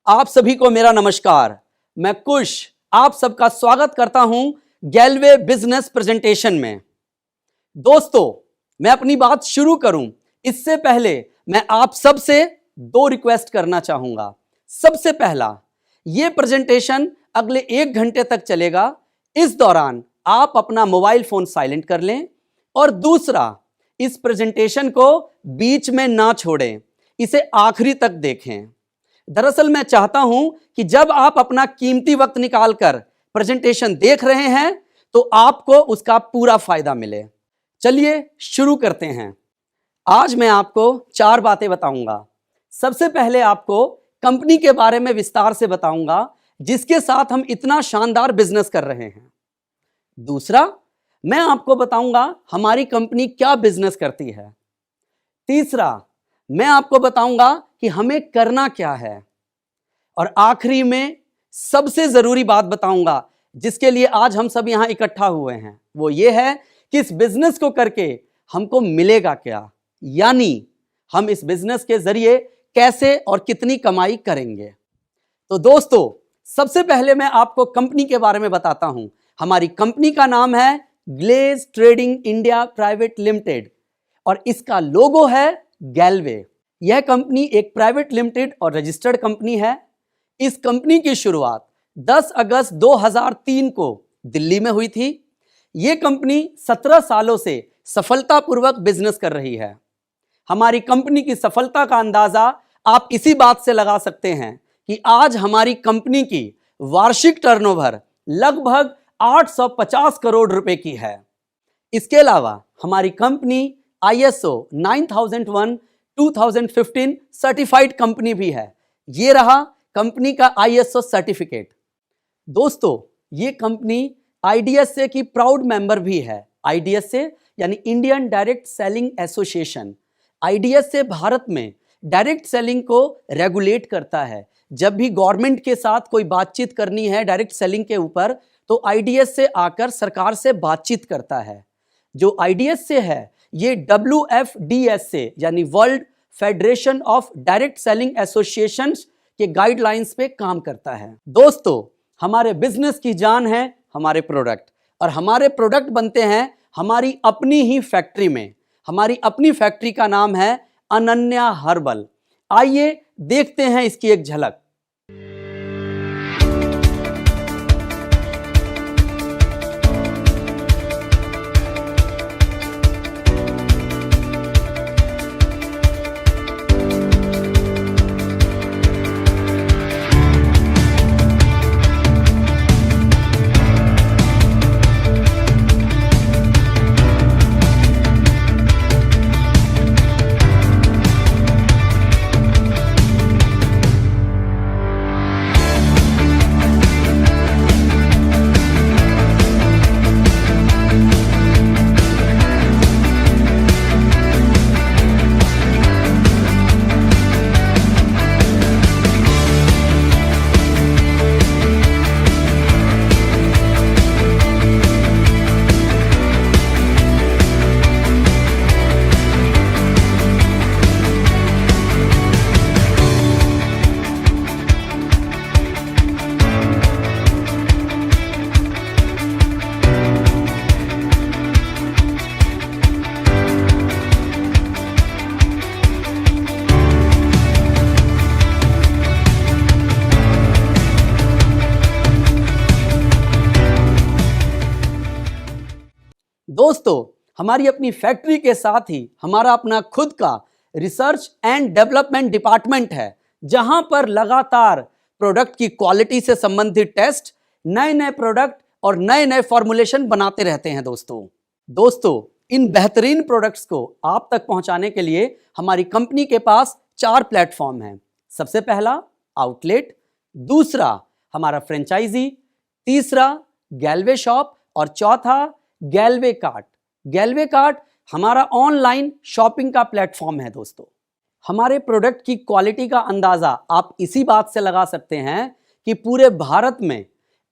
आप सभी को मेरा नमस्कार। मैं कुश आप सबका स्वागत करता हूं गैलवे बिजनेस प्रेजेंटेशन में। दोस्तों, मैं अपनी बात शुरू करूं इससे पहले मैं आप सबसे दो रिक्वेस्ट करना चाहूंगा। सबसे पहला, यह प्रेजेंटेशन अगले 1 घंटे तक चलेगा। इस दौरान आप अपना मोबाइल फोन साइलेंट कर लें। और दूसरा, इस प्रेजेंटेशन को बीच में ना छोड़ें, इसे आखिरी तक देखें। दरअसल मैं चाहता हूं कि जब आप अपना कीमती वक्त निकालकर प्रेजेंटेशन देख रहे हैं तो आपको उसका पूरा फायदा मिले। चलिए शुरू करते हैं। आज मैं आपको 4 बातें बताऊंगा। सबसे पहले आपको कंपनी के बारे में विस्तार से बताऊंगा जिसके साथ हम इतना शानदार बिजनेस कर रहे हैं। दूसरा, मैं आपको बताऊंगा हमारी कंपनी क्या बिजनेस करती है। तीसरा, मैं आपको बताऊंगा कि हमें करना क्या है। और आखिरी में सबसे जरूरी बात बताऊंगा जिसके लिए आज हम सब यहां इकट्ठा हुए हैं, वो ये है कि इस बिजनेस को करके हमको मिलेगा क्या, यानी हम इस बिजनेस के जरिए कैसे और कितनी कमाई करेंगे। तो दोस्तों, सबसे पहले मैं आपको कंपनी के बारे में बताता हूं। हमारी कंपनी का नाम है Glaze trading India private limited और इसका लोगो है गैलवे। यह कंपनी एक प्राइवेट लिमिटेड और रजिस्टर्ड कंपनी है। इस कंपनी की शुरुआत 10 अगस्त 2003 को दिल्ली में हुई थी। यह कंपनी 17 सालों से सफलतापूर्वक बिजनेस कर रही है। हमारी कंपनी की सफलता का अंदाजा आप इसी बात से लगा सकते हैं कि आज हमारी कंपनी की वार्षिक टर्नओवर लगभग 850 करोड़ रुपए की है। इसके अलावा हमारी कंपनी ISO 9001 2015 सर्टिफाइड कंपनी भी है। ये रहा कंपनी का ISO सर्टिफिकेट। दोस्तों, ये कंपनी IDSA की प्राउड मेंबर भी है। IDSA यानी Indian direct selling association. IDSA Bharat में डायरेक्ट सेलिंग को रेगुलेट करता है। जब भी गवर्नमेंट के साथ कोई बातचीत करनी है डायरेक्ट सेलिंग के ऊपर तो IDSA आकर सरकार से बातचीत करता है। जो IDSA है ये WFDSA यानी world federation of direct selling associations के गाइडलाइंस पे काम करता है। दोस्तों, हमारे बिजनेस की जान है हमारे प्रोडक्ट, और हमारे प्रोडक्ट बनते हैं हमारी अपनी ही फैक्ट्री में। हमारी अपनी फैक्ट्री का नाम है अनन्या हर्बल। आइए देखते हैं इसकी एक झलक। दोस्तों, हमारी अपनी फैक्ट्री के साथ ही हमारा अपना खुद का रिसर्च एंड डेवलपमेंट डिपार्टमेंट है, जहां पर लगातार प्रोडक्ट की क्वालिटी से संबंधित टेस्ट, नए नए प्रोडक्ट और नए नए फॉर्मुलेशन बनाते रहते हैं। दोस्तों, इन बेहतरीन प्रोडक्ट्स को आप तक पहुंचाने के लिए हमारी कंपनी के पास 4 प्लेटफॉर्म हैं। सबसे पहला आउटलेट, दूसरा हमारा फ्रेंचाइजी, तीसरा गैलवे शॉप और चौथा गैलवे कार्ट। गैलवे कार्ट हमारा ऑनलाइन शॉपिंग का प्लेटफॉर्म है। दोस्तों, हमारे प्रोडक्ट की क्वालिटी का अंदाजा आप इसी बात से लगा सकते हैं कि पूरे भारत में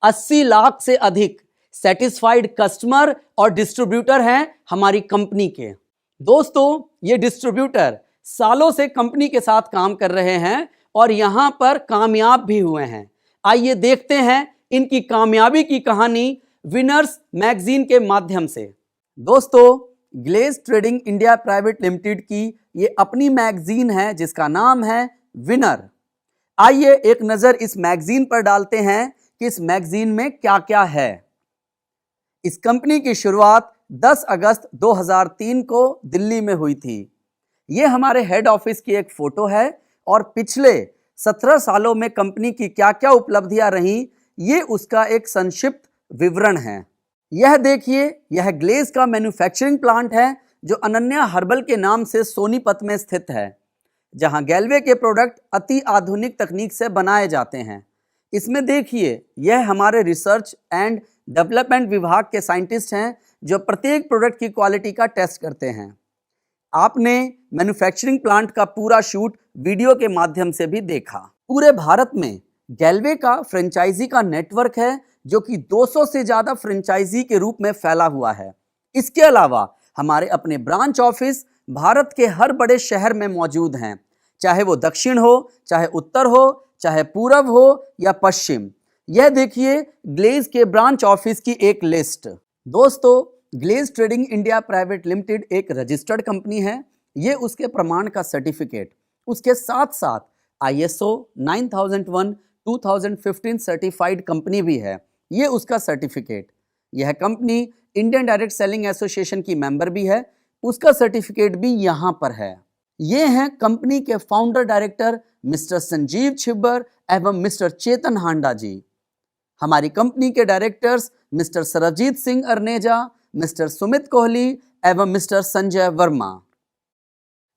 80 लाख से अधिक सेटिस्फाइड कस्टमर और डिस्ट्रीब्यूटर हैं हमारी कंपनी के। दोस्तों, ये डिस्ट्रीब्यूटर सालों से कंपनी के साथ काम कर रहे हैं और यहां पर कामयाब भी हुए हैं। आइए देखते हैं इनकी कामयाबी की कहानी विनर्स मैगजीन के माध्यम से। दोस्तों, Glaze trading India private limited की ये अपनी मैगजीन है जिसका नाम है विनर। आइए एक नजर इस मैगजीन पर डालते हैं कि इस मैगजीन में क्या क्या है। इस कंपनी की शुरुआत 10 अगस्त 2003 को दिल्ली में हुई थी। यह हमारे हेड ऑफिस की एक फोटो है और पिछले 17 सालों में कंपनी की क्या क्या उपलब्धियां रही, ये उसका एक संक्षिप्त विवरण है। यह देखिए, यह ग्लेज का मैन्युफैक्चरिंग प्लांट है जो अनन्या हर्बल के नाम से सोनीपत में स्थित है, जहां गैल्वे के प्रोडक्ट अति आधुनिक तकनीक से बनाए जाते हैं। इसमें देखिए, यह हमारे रिसर्च एंड डेवलपमेंट विभाग के साइंटिस्ट हैं जो प्रत्येक प्रोडक्ट की क्वालिटी का टेस्ट करते हैं। आपने मैन्युफैक्चरिंग प्लांट का पूरा शूट वीडियो के माध्यम से भी देखा। पूरे भारत में गैल्वे का फ्रेंचाइजी का नेटवर्क है जो कि 200 से ज्यादा फ्रेंचाइजी के रूप में फैला हुआ है। इसके अलावा हमारे अपने ब्रांच ऑफिस भारत के हर बड़े शहर में मौजूद हैं, चाहे वो दक्षिण हो, चाहे उत्तर हो, चाहे पूरब हो या पश्चिम। यह देखिए ग्लेज के ब्रांच ऑफिस की एक लिस्ट। दोस्तों, Glaze trading India private limited एक रजिस्टर्ड कंपनी है। ये उसके प्रमाण का सर्टिफिकेट, उसके साथ साथ ISO 9001 2015 सर्टिफाइड कंपनी भी है, ये उसका सर्टिफिकेट। यह company Indian direct selling association की मेंबर भी है, उसका सर्टिफिकेट भी यहाँ पर है। ये हैं कंपनी के founder director mister Sanjeev Chhibber एवं मिस्टर चेतन हांडा जी। हमारी कंपनी के directors mister Sarabjit Singh Arneja, mister Sumit Kohli एवं मिस्टर संजय वर्मा।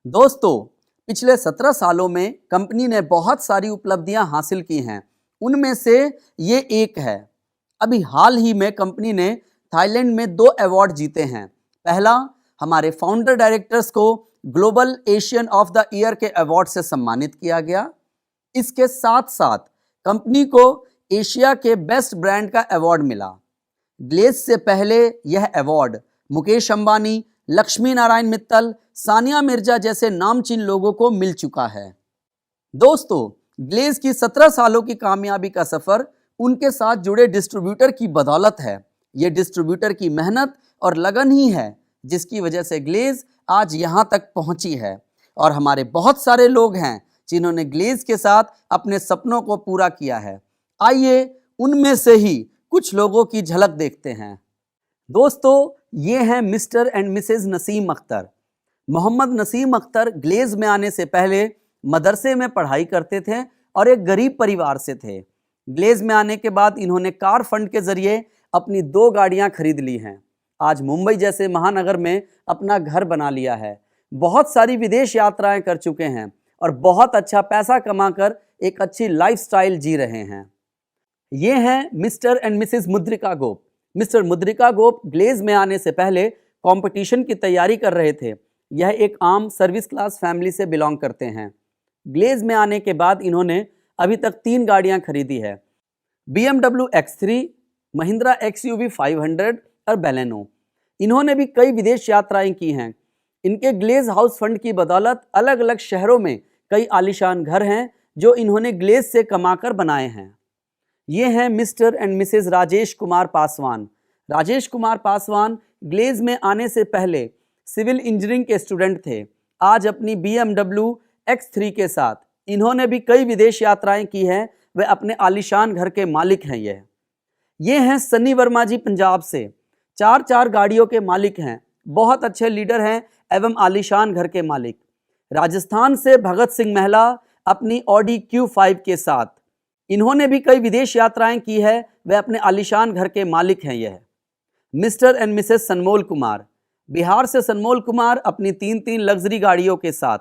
दोस्तों, पिछले 17 सालों में कंपनी ने बहुत सारी उपलब्धियां हासिल की हैं, उनमें से ये एक है। अभी हाल ही में कंपनी ने थाईलैंड में 2 अवार्ड जीते हैं। पहला, हमारे फाउंडर डायरेक्टर्स को global Asian of the year के अवार्ड से सम्मानित किया गया। इसके साथ साथ कंपनी को एशिया के बेस्ट ब्रांड का अवार्ड मिला। ग्लेज से पहले यह अवार्ड मुकेश अंबानी, लक्ष्मी नारायण मित्तल, सानिया मिर्जा जैसे नामचीन लोगों को मिल चुका है। दोस्तों, ग्लेज की 17 सालों की कामयाबी का सफर उनके साथ जुड़े डिस्ट्रीब्यूटर की बदौलत है। ये डिस्ट्रीब्यूटर की मेहनत और लगन ही है जिसकी वजह से ग्लेज आज यहाँ तक पहुंची है। और हमारे बहुत सारे लोग हैं जिन्होंने ग्लेज के साथ अपने सपनों को पूरा किया है। आइए उनमें से ही कुछ लोगों की झलक देखते हैं। दोस्तों, ये हैं Mr and Mrs Naseem Akhtar. Mohammad Naseem Akhtar Glaze में आने से पहले मदरसे में पढ़ाई करते थे और एक गरीब परिवार से थे। ग्लेज में आने के बाद इन्होंने कार फंड के जरिए अपनी 2 गाड़ियां खरीद ली हैं। आज मुंबई जैसे महानगर में अपना घर बना लिया है। बहुत सारी विदेश यात्राएं कर चुके हैं और बहुत अच्छा पैसा कमाकर एक अच्छी लाइफस्टाइल जी रहे हैं। ये हैं मिस्टर एंड मिसेज मुद्रिका गोप। मिस्टर मुद्रिका गोप ग्लेज में आने से पहले कंपटीशन की तैयारी कर रहे थे। यह एक आम सर्विस क्लास फैमिली से बिलोंग करते हैं। ग्लेज में आने के बाद इन्होंने अभी तक 3 गाड़ियां खरीदी है, BMW X3, महिंद्रा XUV 500 और बैलेनो। इन्होंने भी कई विदेश यात्राएं की हैं। इनके ग्लेज हाउस फंड की बदौलत अलग अलग शहरों में कई आलीशान घर हैं जो इन्होंने ग्लेज से कमाकर बनाए हैं। ये हैं Mr and Mrs Rajesh Kumar Paswan. Rajesh Kumar Paswan Glaze में आने से पहले सिविल इंजीनियरिंग के स्टूडेंट थे। आज अपनी BMW X3 के साथ इन्होंने भी कई विदेश यात्राएं की हैं। वे अपने आलीशान घर के मालिक हैं। ये हैं सन्नी वर्मा जी पंजाब से। 4 गाड़ियों के मालिक हैं, बहुत अच्छे लीडर हैं एवं आलीशान घर के मालिक। राजस्थान से भगत सिंह महला अपनी Audi Q5 के साथ इन्होंने भी कई विदेश यात्राएं की है। वे अपने आलीशान घर के मालिक हैं। यह Mr and Mrs Sanmol Kumar. Bihar से सनमोल कुमार अपनी 3 लग्जरी गाड़ियों के साथ।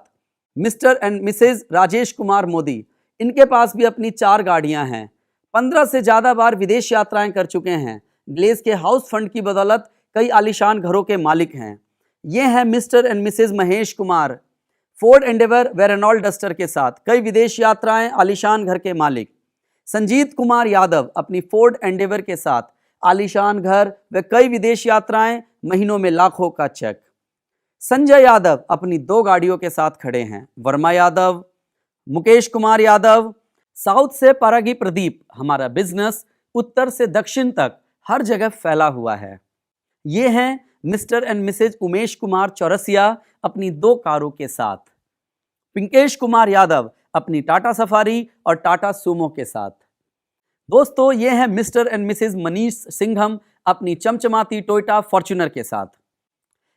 Mr and Mrs Rajesh Kumar Modi, इनके पास भी अपनी 4 गाड़ियां हैं। 15 से ज़्यादा बार विदेश यात्राएं कर चुके हैं। ग्लेज के हाउस फंड की बदौलत कई आलीशान घरों के मालिक हैं। ये हैं Mr and Mrs Mahesh Kumar. Ford Endeavour व रेनॉल्ट डस्टर के साथ कई विदेश यात्राएं, आलीशान घर के मालिक। संजीत कुमार यादव अपनी फोर्ड एंडेवर के साथ आलीशान घर व कई विदेश यात्राएं, महीनों में लाखों का चेक। संजय यादव अपनी 2 गाड़ियों के साथ खड़े हैं। वर्मा यादव मुकेश कुमार यादव। साउथ से पारागी प्रदीप। हमारा बिजनेस उत्तर से दक्षिण तक हर जगह फैला हुआ है। ये हैं Mr and Mrs Umesh Kumar Chaurasia अपनी 2 कारों के साथ। पिंकेश कुमार यादव अपनी टाटा सफारी और टाटा सूमो के साथ। दोस्तों, ये हैं Mr and Mrs Manish Singham अपनी चमचमाती टोयोटा फॉर्च्यूनर के साथ।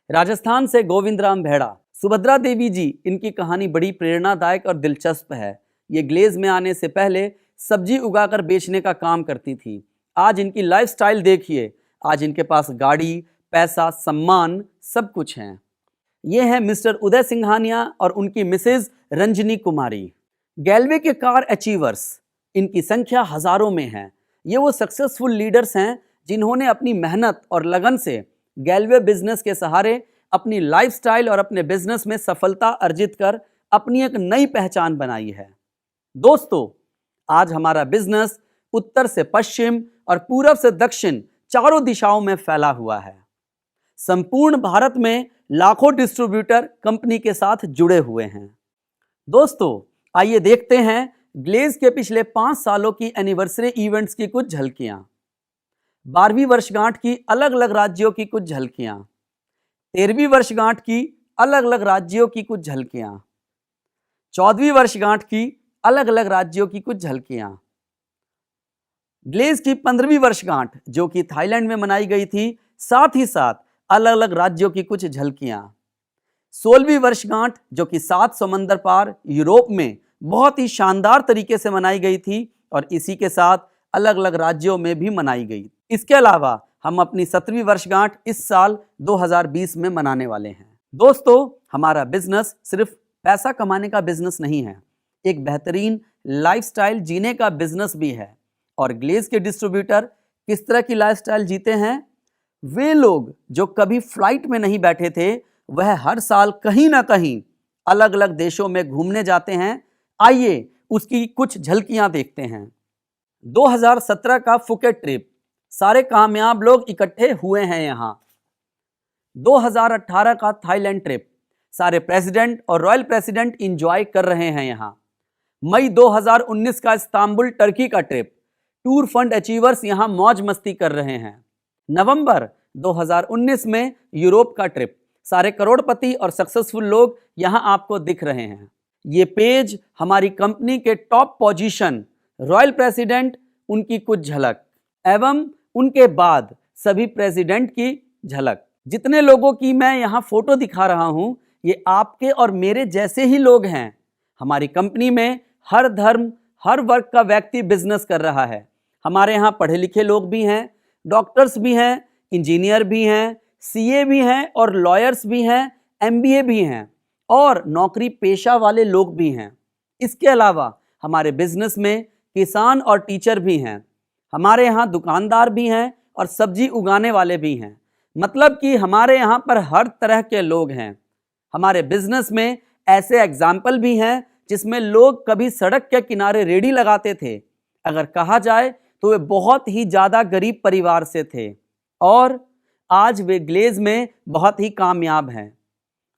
राजस्थान से गोविंदराम भेड़ा। सुभद्रा देवी जी, इनकी कहानी बड़ी प्रेरणादायक और दिलचस्प है। ये ग्लेज में आने से पहले सब्जी उगाकर बेचने का काम करती थी। आज इनकी लाइफस्टाइल देखिए। आज इनके पास गाड़ी, पैसा, सम्मान सब कुछ है। ये हैं मिस्टर उदय सिंघानिया और उनकी मिसेज रंजनी कुमारी। गैल्वे के कार अचीवर्स, इनकी संख्या हजारों में है। ये वो सक्सेसफुल लीडर्स हैं जिन्होंने अपनी मेहनत और लगन से गैल्वे बिजनेस के सहारे अपनी लाइफस्टाइल और अपने बिजनेस में सफलता अर्जित कर अपनी एक नई पहचान बनाई है। दोस्तों, आज हमारा बिजनेस उत्तर से पश्चिम और पूरब से दक्षिण चारों दिशाओं में फैला हुआ है। संपूर्ण भारत में लाखों डिस्ट्रीब्यूटर कंपनी के साथ जुड़े हुए हैं। दोस्तों, आइए देखते हैं ग्लेज के पिछले 5 सालों की एनिवर्सरी इवेंट्स की कुछ झलकियां। 12वीं वर्षगांठ की अलग अलग राज्यों की कुछ झलकियां। 13वीं वर्षगांठ की अलग अलग राज्यों की कुछ झलकियां। 14वीं वर्षगांठ की अलग अलग राज्यों की कुछ झलकियां। ग्लेज की 15वीं वर्षगांठ जो कि थाईलैंड में मनाई गई थी, साथ ही साथ अलग अलग राज्यों की कुछ झलकियां। 16वीं वर्षगांठ जो कि 7 समंदर पार यूरोप में बहुत ही शानदार तरीके से मनाई गई थी और इसी के साथ अलग अलग राज्यों में भी मनाई गई। इसके अलावा हम अपनी 17वीं वर्षगांठ इस साल 2020 में मनाने वाले हैं। दोस्तों, हमारा बिजनेस सिर्फ पैसा कमाने का बिजनेस नहीं है, एक बेहतरीन लाइफस्टाइल जीने का बिजनेस भी है। और ग्लेज के डिस्ट्रीब्यूटर किस तरह की लाइफस्टाइल जीते हैं? वे लोग जो कभी फ्लाइट में नहीं बैठे थे, वह हर साल कहीं ना कहीं अलग अलग देशों में घूमने जाते हैं। आइए उसकी कुछ झलकियां देखते हैं। 2017 का फुकेट ट्रिप, सारे कामयाब लोग इकट्ठे हुए हैं यहाँ। 2018 का थाईलैंड ट्रिप, सारे प्रेसिडेंट और रॉयल प्रेसिडेंट इंजॉय कर रहे हैं यहाँ। मई 2019 का इस्तांबुल टर्की का ट्रिप, टूर फंड अचीवर्स यहाँ मौज मस्ती कर रहे हैं। नवंबर 2019 में यूरोप का ट्रिप, सारे करोड़पति और सक्सेसफुल लोग यहाँ आपको दिख रहे हैं। ये पेज हमारी कंपनी के टॉप पोजीशन, रॉयल प्रेसिडेंट, उनकी कुछ झलक एवं उनके बाद सभी प्रेसिडेंट की झलक। जितने लोगों की मैं यहाँ फोटो दिखा रहा हूँ, ये आपके और मेरे जैसे ही लोग हैं। हमारी कंपनी में हर धर्म, हर वर्ग का व्यक्ति बिजनेस कर रहा है। हमारे यहाँ पढ़े लिखे लोग भी हैं, डॉक्टर्स भी हैं, इंजीनियर भी हैं, सीए भी हैं और लॉयर्स भी हैं, एमबीए भी हैं और नौकरी पेशा वाले लोग भी हैं। इसके अलावा हमारे बिजनेस में किसान और टीचर भी हैं। हमारे यहाँ दुकानदार भी हैं और सब्जी उगाने वाले भी हैं। मतलब कि हमारे यहाँ पर हर तरह के लोग हैं। हमारे बिजनेस में ऐसे एग्जाम्पल भी हैं जिसमें लोग कभी सड़क के किनारे रेडी लगाते थे, अगर कहा जाए तो वे बहुत ही ज़्यादा गरीब परिवार से थे और आज वे ग्लेज में बहुत ही कामयाब हैं।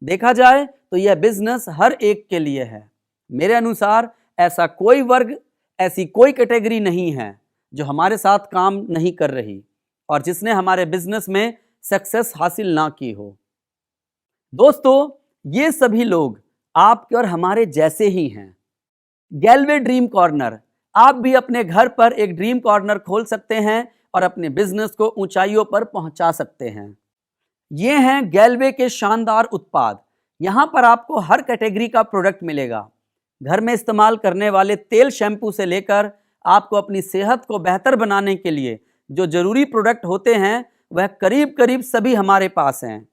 देखा जाए तो यह बिजनेस हर एक के लिए है। मेरे अनुसार ऐसा कोई वर्ग, ऐसी कोई कैटेगरी नहीं है जो हमारे साथ काम नहीं कर रही और जिसने हमारे बिजनेस में सक्सेस हासिल ना की हो। दोस्तों, ये सभी लोग आपके और हमारे जैसे ही हैं। गैल्वे ड्रीम कॉर्नर, आप भी अपने घर पर एक ड्रीम कॉर्नर खोल सकते हैं और अपने बिजनेस को ऊंचाइयों पर पहुंचा सकते हैं। ये हैं गैल्वे के शानदार उत्पाद। यहाँ पर आपको हर कैटेगरी का प्रोडक्ट मिलेगा। घर में इस्तेमाल करने वाले तेल, शैम्पू से लेकर आपको अपनी सेहत को बेहतर बनाने के लिए जो जरूरी प्रोडक्ट होते हैं, वह करीब करीब सभी हमारे पास हैं।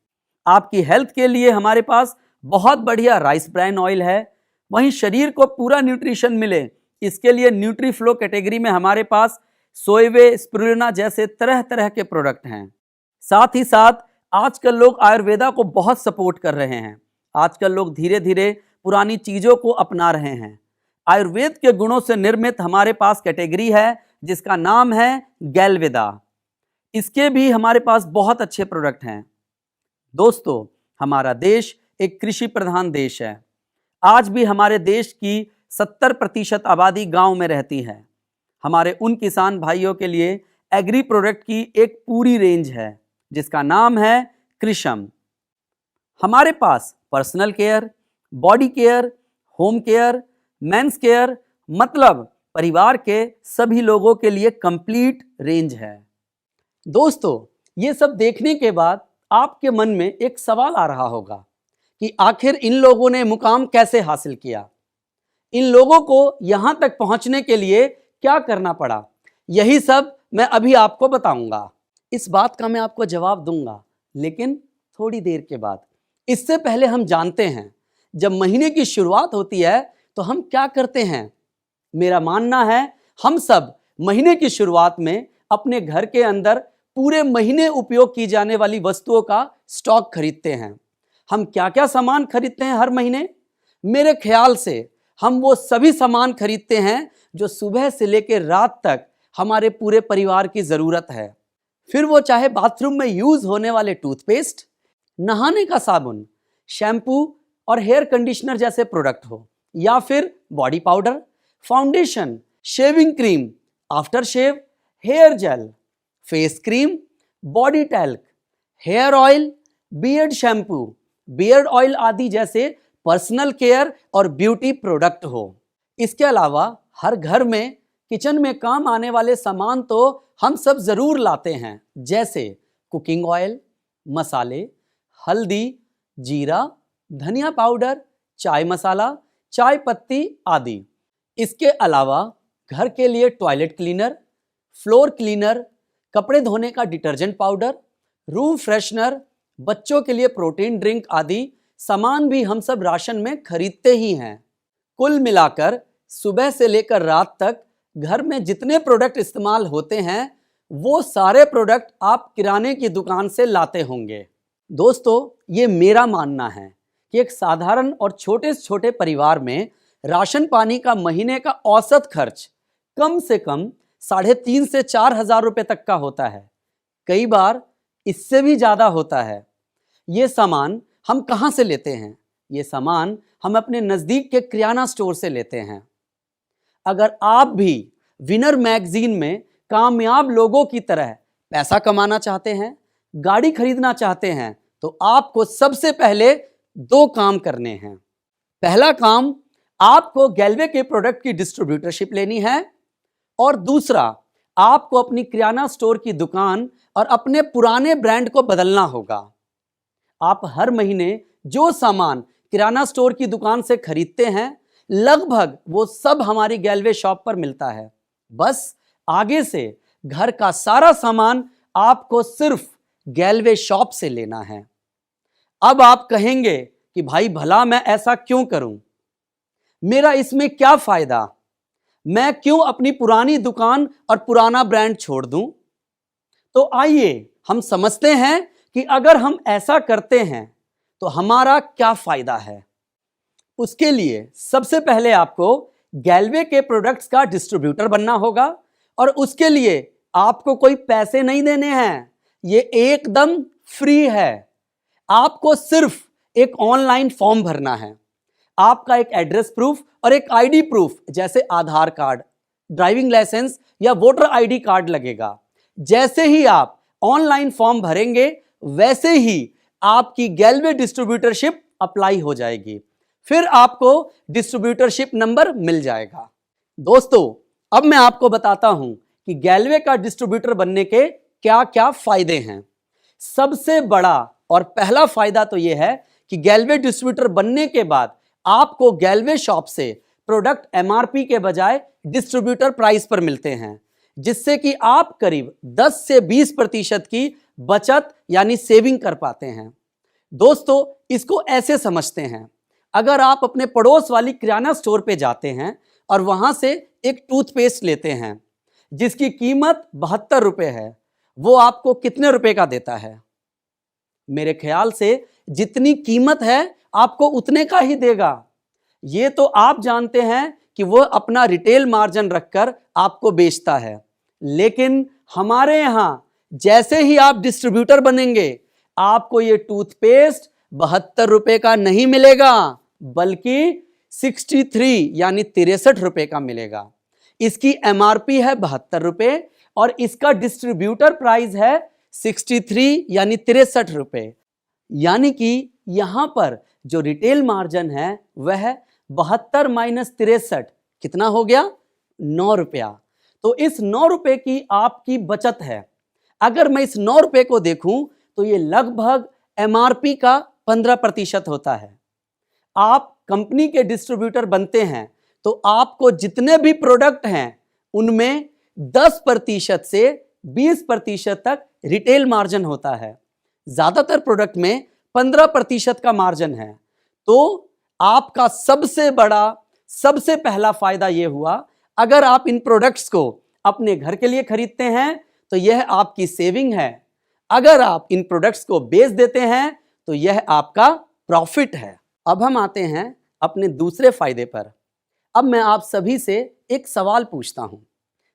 आपकी हेल्थ के लिए हमारे पास बहुत बढ़िया राइस ब्रान ऑयल है। वहीं शरीर को पूरा न्यूट्रिशन मिले, इसके लिए न्यूट्रीफ्लो कैटेगरी में हमारे पास सोयवे, स्पिरुलिना जैसे तरह तरह के प्रोडक्ट हैं। साथ ही साथ आजकल लोग आयुर्वेदा को बहुत सपोर्ट कर रहे हैं। आजकल लोग धीरे धीरे पुरानी चीज़ों को अपना रहे हैं। आयुर्वेद के गुणों से निर्मित हमारे पास कैटेगरी है जिसका नाम है गैल्वेदा। इसके भी हमारे पास बहुत अच्छे प्रोडक्ट हैं। दोस्तों, हमारा देश एक कृषि प्रधान देश है। आज भी हमारे देश की 70% आबादी गांव में रहती है। हमारे उन किसान भाइयों के लिए एग्री प्रोडक्ट की एक पूरी रेंज है जिसका नाम है कृषम। हमारे पास personal care, body care, home care, men's care, मतलब परिवार के सभी लोगों के लिए कंप्लीट रेंज है। दोस्तों, ये सब देखने के बाद आपके मन में एक सवाल आ रहा होगा कि आखिर इन लोगों ने मुकाम कैसे हासिल किया, इन लोगों को यहां तक पहुंचने के लिए क्या करना पड़ा। यही सब मैं अभी आपको बताऊंगा। इस बात का मैं आपको जवाब दूंगा, लेकिन थोड़ी देर के बाद। इससे पहले हम जानते हैं जब महीने की शुरुआत होती है तो हम क्या करते हैं। मेरा मानना है हम सब महीने की शुरुआत में अपने घर के अंदर पूरे महीने उपयोग की जाने वाली वस्तुओं का स्टॉक खरीदते हैं। हम क्या क्या सामान खरीदते हैं हर महीने? मेरे ख्याल से हम वो सभी सामान खरीदते हैं जो सुबह से लेकर रात तक हमारे पूरे परिवार की जरूरत है। फिर वो चाहे बाथरूम में यूज होने वाले टूथपेस्ट, नहाने का साबुन, शैम्पू और हेयर कंडीशनर जैसे प्रोडक्ट हो, या फिर body powder, foundation, shaving cream, after shave, hair gel, face cream, body talc, hair oil, beard shampoo, beard oil आदि जैसे पर्सनल केयर और ब्यूटी प्रोडक्ट हो। इसके अलावा हर घर में किचन में काम आने वाले सामान तो हम सब जरूर लाते हैं, जैसे कुकिंग ऑयल, मसाले, हल्दी, जीरा, धनिया पाउडर, चाय मसाला, चाय पत्ती आदि। इसके अलावा घर के लिए टॉयलेट क्लीनर, फ्लोर क्लीनर, कपड़े धोने का डिटर्जेंट पाउडर, रूम फ्रेशनर, बच्चों के लिए प्रोटीन ड्रिंक आदि सामान भी हम सब राशन में खरीदते ही हैं। कुल मिलाकर सुबह से लेकर रात तक घर में जितने प्रोडक्ट इस्तेमाल होते हैं वो सारे प्रोडक्ट आप किराने की दुकान से लाते होंगे। दोस्तों, ये मेरा मानना है कि एक साधारण और छोटे से छोटे परिवार में राशन पानी का महीने का औसत खर्च कम से कम 3,500 से 4,000 रुपए तक का होता है। कई बार इससे भी ज्यादा होता है। ये सामान हम कहां से लेते हैं? ये सामान हम अपने नजदीक के किराना स्टोर से लेते हैं। अगर आप भी विनर मैगजीन में कामयाब लोगों की तरह पैसा कमाना चाहते हैं, गाड़ी खरीदना चाहते हैं, तो आपको सबसे पहले 2 काम करने हैं। पहला काम, आपको गैल्वे के प्रोडक्ट की डिस्ट्रीब्यूटरशिप लेनी है, और दूसरा, आपको अपनी किराना स्टोर की दुकान और अपने पुराने ब्रांड को बदलना होगा। आप हर महीने जो सामान किराना स्टोर की दुकान से खरीदते हैं लगभग वो सब हमारी गैल्वे शॉप पर मिलता है। बस आगे से घर का सारा सामान आपको सिर्फ गैल्वे शॉप से लेना है। अब आप कहेंगे कि भाई भला मैं ऐसा क्यों करूं? मेरा इसमें क्या फायदा? मैं क्यों अपनी पुरानी दुकान और पुराना ब्रांड छोड़ दूं? तो आइए हम समझते हैं कि अगर हम ऐसा करते हैं तो हमारा क्या फायदा है। उसके लिए सबसे पहले आपको गैल्वे के प्रोडक्ट्स का डिस्ट्रीब्यूटर बनना होगा, और उसके लिए आपको कोई पैसे नहीं देने हैं। ये एकदम फ्री है। आपको सिर्फ एक ऑनलाइन फॉर्म भरना है। आपका एक एड्रेस प्रूफ और एक आईडी प्रूफ जैसे आधार कार्ड, ड्राइविंग लाइसेंस या वोटर आईडी कार्ड लगेगा। जैसे ही आप ऑनलाइन फॉर्म भरेंगे वैसे ही आपकी गैल्वे डिस्ट्रीब्यूटरशिप अप्लाई हो जाएगी। फिर आपको डिस्ट्रीब्यूटरशिप नंबर मिल जाएगा। दोस्तों, अब मैं आपको बताता हूं कि गैल्वे का डिस्ट्रीब्यूटर बनने के क्या क्या फायदे हैं। सबसे बड़ा और पहला फायदा तो यह है कि गैल्वे डिस्ट्रीब्यूटर बनने के बाद आपको गैल्वे शॉप से प्रोडक्ट एमआरपी के बजाय डिस्ट्रीब्यूटर प्राइस पर मिलते हैं, जिससे कि आप करीब 10 से 20% की बचत यानी सेविंग कर पाते हैं। दोस्तों, इसको ऐसे समझते हैं, अगर आप अपने पड़ोस वाली किराना स्टोर पे जाते हैं और वहां से एक टूथपेस्ट लेते हैं जिसकी कीमत 72 रुपए है, वो आपको कितने रुपए का देता है? मेरे ख्याल से जितनी कीमत है आपको उतने का ही देगा। ये तो आप जानते हैं कि वो अपना रिटेल मार्जिन रखकर आपको बेचता है, लेकिन हमारे यहां जैसे ही आप डिस्ट्रीब्यूटर बनेंगे आपको ये टूथपेस्ट 72 रुपए का नहीं मिलेगा, बल्कि 63 यानी 63 रुपए का मिलेगा। इसकी एमआरपी है 72 रुपए और इसका डिस्ट्रीब्यूटर प्राइस है 63 यानी 63 रुपए। यानी कि यहां पर जो रिटेल मार्जिन है वह 72 माइनस 63 कितना हो गया? 9 रुपया। तो इस 9 रुपए की आपकी बचत है। अगर मैं इस 9 रुपए को देखूं तो ये लगभग एमआरपी का 15% होता है। आप कंपनी के डिस्ट्रीब्यूटर बनते हैं तो आपको जितने भी प्रोडक्ट हैं उनमें 10% से 20% तक रिटेल मार्जिन होता है। ज्यादातर प्रोडक्ट में 15% का मार्जिन है। तो आपका सबसे बड़ा, सबसे पहला फायदा यह हुआ, अगर आप इन प्रोडक्ट्स को अपने घर के लिए खरीदते हैं तो यह आपकी सेविंग है। अगर आप इन प्रोडक्ट्स को बेच देते हैं तो यह आपका प्रॉफिट है। अब हम आते हैं अपने दूसरे फायदे पर। अब मैं आप सभी से एक सवाल पूछता हूं।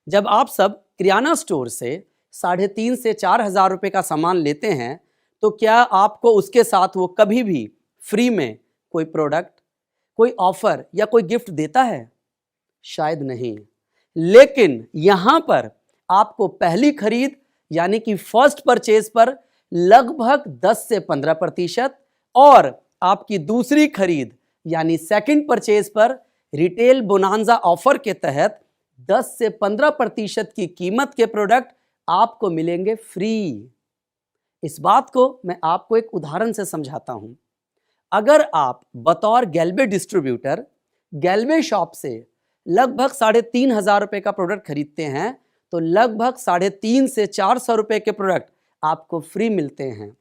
जब आप सब किराना स्टोर से 3,500 से 4,000 रुपए का सामान लेते हैं तो क्या आपको उसके साथ वो कभी भी फ्री में कोई प्रोडक्ट, कोई ऑफर या कोई गिफ्ट देता है? शायद नहीं। लेकिन यहां पर आपको पहली खरीद यानी कि फर्स्ट परचेज पर लगभग 10 से 15% और आपकी दूसरी खरीद यानी सेकंड परचेज पर रिटेल बोनांजा ऑफर के तहत 10 से 15% की कीमत के प्रोडक्ट आपको मिलेंगे फ्री। इस बात को मैं आपको एक उदाहरण से समझाता हूं। अगर आप बतौर गैल्वे डिस्ट्रीब्यूटर गैल्वे शॉप से लगभग 3,500 रुपए का प्रोडक्ट खरीदते हैं तो लगभग 350 से 400 रुपए के प्रोडक्ट आपको फ्री मिलते हैं।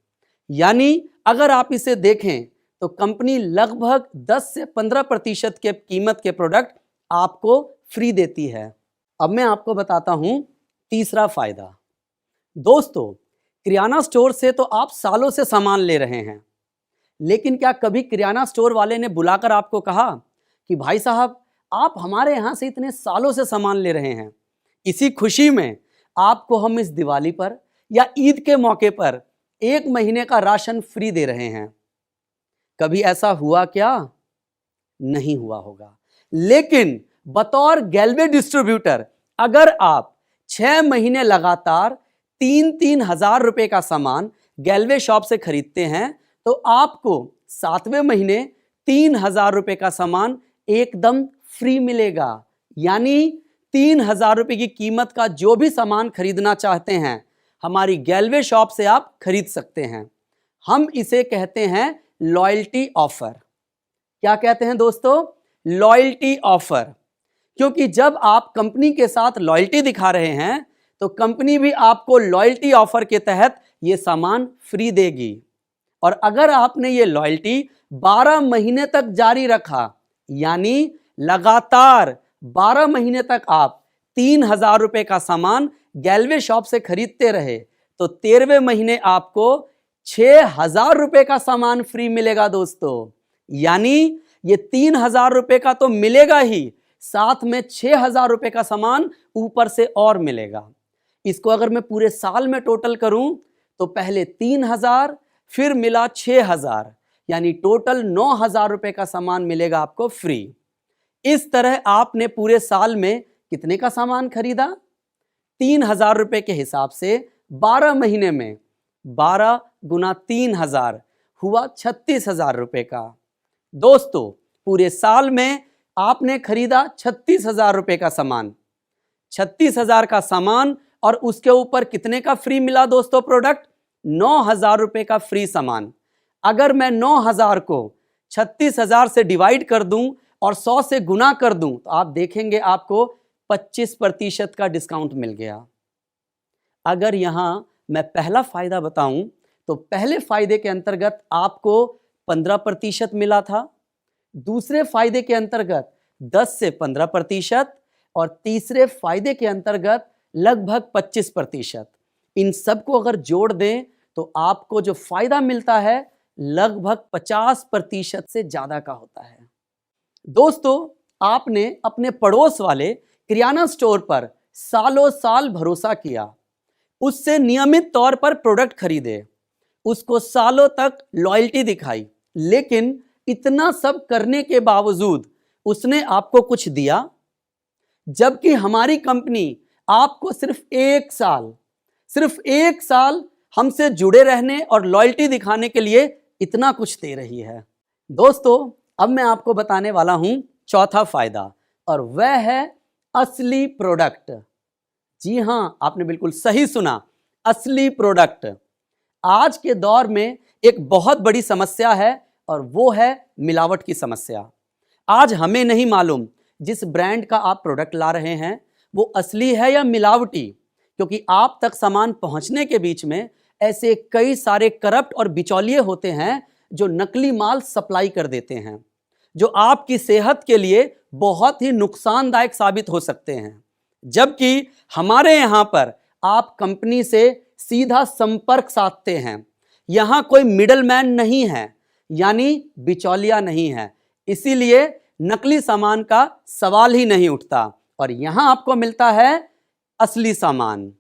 यानी अगर आप इसे देखें तो कंपनी लगभग 10 से 15% के कीमत के प्रोडक्ट आपको फ्री देती है। अब मैं आपको बताता हूं तीसरा फायदा। दोस्तों, किराना स्टोर से तो आप सालों से सामान ले रहे हैं, लेकिन क्या कभी किराना स्टोर वाले ने बुलाकर आपको कहा कि भाई साहब, आप हमारे यहां से इतने सालों से सामान ले रहे हैं, इसी खुशी में आपको हम इस दिवाली पर या ईद के मौके पर 1 महीने का राशन फ्री दे रहे हैं? कभी ऐसा हुआ क्या? नहीं हुआ होगा। लेकिन बतौर गैल्वे डिस्ट्रीब्यूटर अगर आप 6 महीने लगातार 3-3 हजार रुपए का सामान गैल्वे शॉप से खरीदते हैं तो आपको 7वें महीने 3,000 रुपए का सामान एकदम फ्री मिलेगा। यानी 3,000 रुपए की कीमत का जो भी सामान खरीदना चाहते हैं हमारी गैल्वे शॉप से आप खरीद सकते हैं। हम इसे कहते हैं लॉयल्टी ऑफर। क्या कहते हैं दोस्तों? Loyalty offer. क्योंकि जब आप कंपनी के साथ लॉयल्टी दिखा रहे हैं तो कंपनी भी आपको लॉयल्टी ऑफर के तहत यह सामान फ्री देगी। और अगर आपने ये लॉयल्टी 12 महीने तक जारी रखा, यानी लगातार 12 महीने तक आप 3,000 रुपए का सामान गैल्वे शॉप से खरीदते रहे तो 13वें महीने आपको 6,000 रुपए का सामान फ्री मिलेगा दोस्तों। यानी ये 3,000 रुपए का तो मिलेगा ही, साथ में 6,000 रुपए का सामान ऊपर से और मिलेगा। इसको अगर मैं पूरे साल में टोटल करूं तो पहले 3,000 फिर मिला 6,000, यानी टोटल 9,000 रुपए का सामान मिलेगा आपको फ्री। इस तरह आपने पूरे साल में कितने का सामान खरीदा? 3,000 रुपए के हिसाब से 12 महीने में 12 गुना 3,000 हुआ 36,000 रुपए का। दोस्तों, पूरे साल में आपने खरीदा 36,000 रुपए का सामान। 36,000 का सामान और उसके ऊपर कितने का फ्री मिला दोस्तों प्रोडक्ट? 9,000 रुपए का फ्री सामान। अगर मैं 9,000 को 36,000 से डिवाइड कर दूं और 100 से गुना कर दूं तो आप देखेंगे आपको 25% का डिस्काउंट मिल गया। अगर यहां मैं पहला फायदा बताऊं तो पहले फायदे के अंतर्गत आपको 15% मिला था, दूसरे फायदे के अंतर्गत 10 से 15% और तीसरे फायदे के अंतर्गत लगभग 25%। इन सबको अगर जोड़ दें तो आपको जो फायदा मिलता है लगभग 50% से ज्यादा का होता है। दोस्तों, आपने अपने पड़ोस वाले किराना स्टोर पर सालों साल भरोसा किया, उससे नियमित तौर पर प्रोडक्ट खरीदे, उसको सालों तक लॉयल्टी दिखाई, लेकिन इतना सब करने के बावजूद उसने आपको कुछ दिया, जबकि हमारी कंपनी आपको सिर्फ एक साल हमसे जुड़े रहने और लॉयल्टी दिखाने के लिए इतना कुछ दे रही है। दोस्तों, अब मैं आपको बताने वाला हूं चौथा फायदा, और वह है असली प्रोडक्ट। जी हां, आपने बिल्कुल सही सुना, असली प्रोडक्ट। आज के दौर में एक बहुत बड़ी समस्या है और वो है मिलावट की समस्या। आज हमें नहीं मालूम जिस ब्रांड का आप प्रोडक्ट ला रहे हैं वो असली है या मिलावटी, क्योंकि आप तक सामान पहुंचने के बीच में ऐसे कई सारे करप्ट और बिचौलिए होते हैं जो नकली माल सप्लाई कर देते हैं, जो आपकी सेहत के लिए बहुत ही नुकसानदायक साबित हो सकते हैं। जबकि हमारे यहां पर आप कंपनी से सीधा संपर्क साधते हैं, यहां कोई मिडलमैन नहीं है, यानी बिचौलिया नहीं है, इसीलिए नकली सामान का सवाल ही नहीं उठता और यहां आपको मिलता है असली सामान।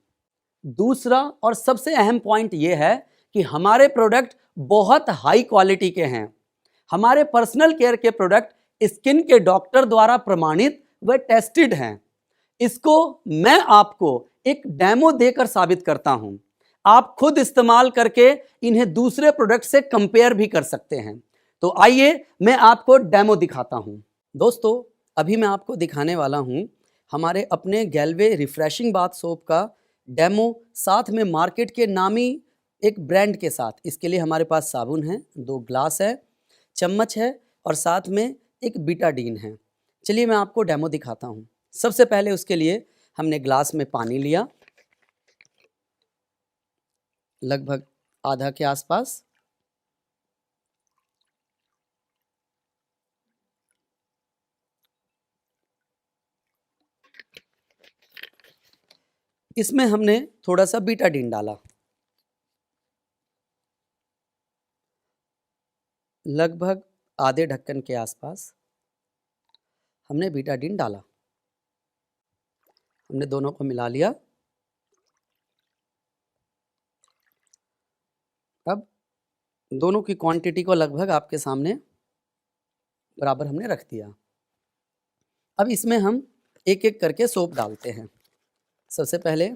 दूसरा और सबसे अहम पॉइंट यह है कि हमारे प्रोडक्ट बहुत हाई क्वालिटी के हैं। हमारे पर्सनल केयर के प्रोडक्ट स्किन के डॉक्टर द्वारा प्रमाणित व टेस्टेड हैं। इसको मैं आपको एक डेमो देकर साबित करता हूं। आप खुद इस्तेमाल करके इन्हें दूसरे प्रोडक्ट से कंपेयर भी कर सकते हैं। तो आइए मैं आपको डेमो दिखाता हूं। दोस्तों, अभी मैं आपको दिखाने वाला हूं हमारे अपने गैल्वे रिफ्रेशिंग बाथ सोप का डेमो, साथ में मार्केट के नामी एक ब्रांड के साथ। इसके लिए हमारे पास साबुन है, 2 ग्लास है, चम्मच है और साथ में एक बीटाडीन है। चलिए मैं आपको डेमो दिखाता हूं। सबसे पहले उसके लिए हमने ग्लास में पानी लिया, लगभग आधा के आसपास। इसमें हमने थोड़ा सा बीटाडीन डाला, लगभग आधे ढक्कन के आसपास हमने बीटाडीन डाला। हमने दोनों को मिला लिया। अब दोनों की क्वांटिटी को लगभग आपके सामने बराबर हमने रख दिया। अब इसमें हम एक एक करके सोप डालते हैं। सबसे पहले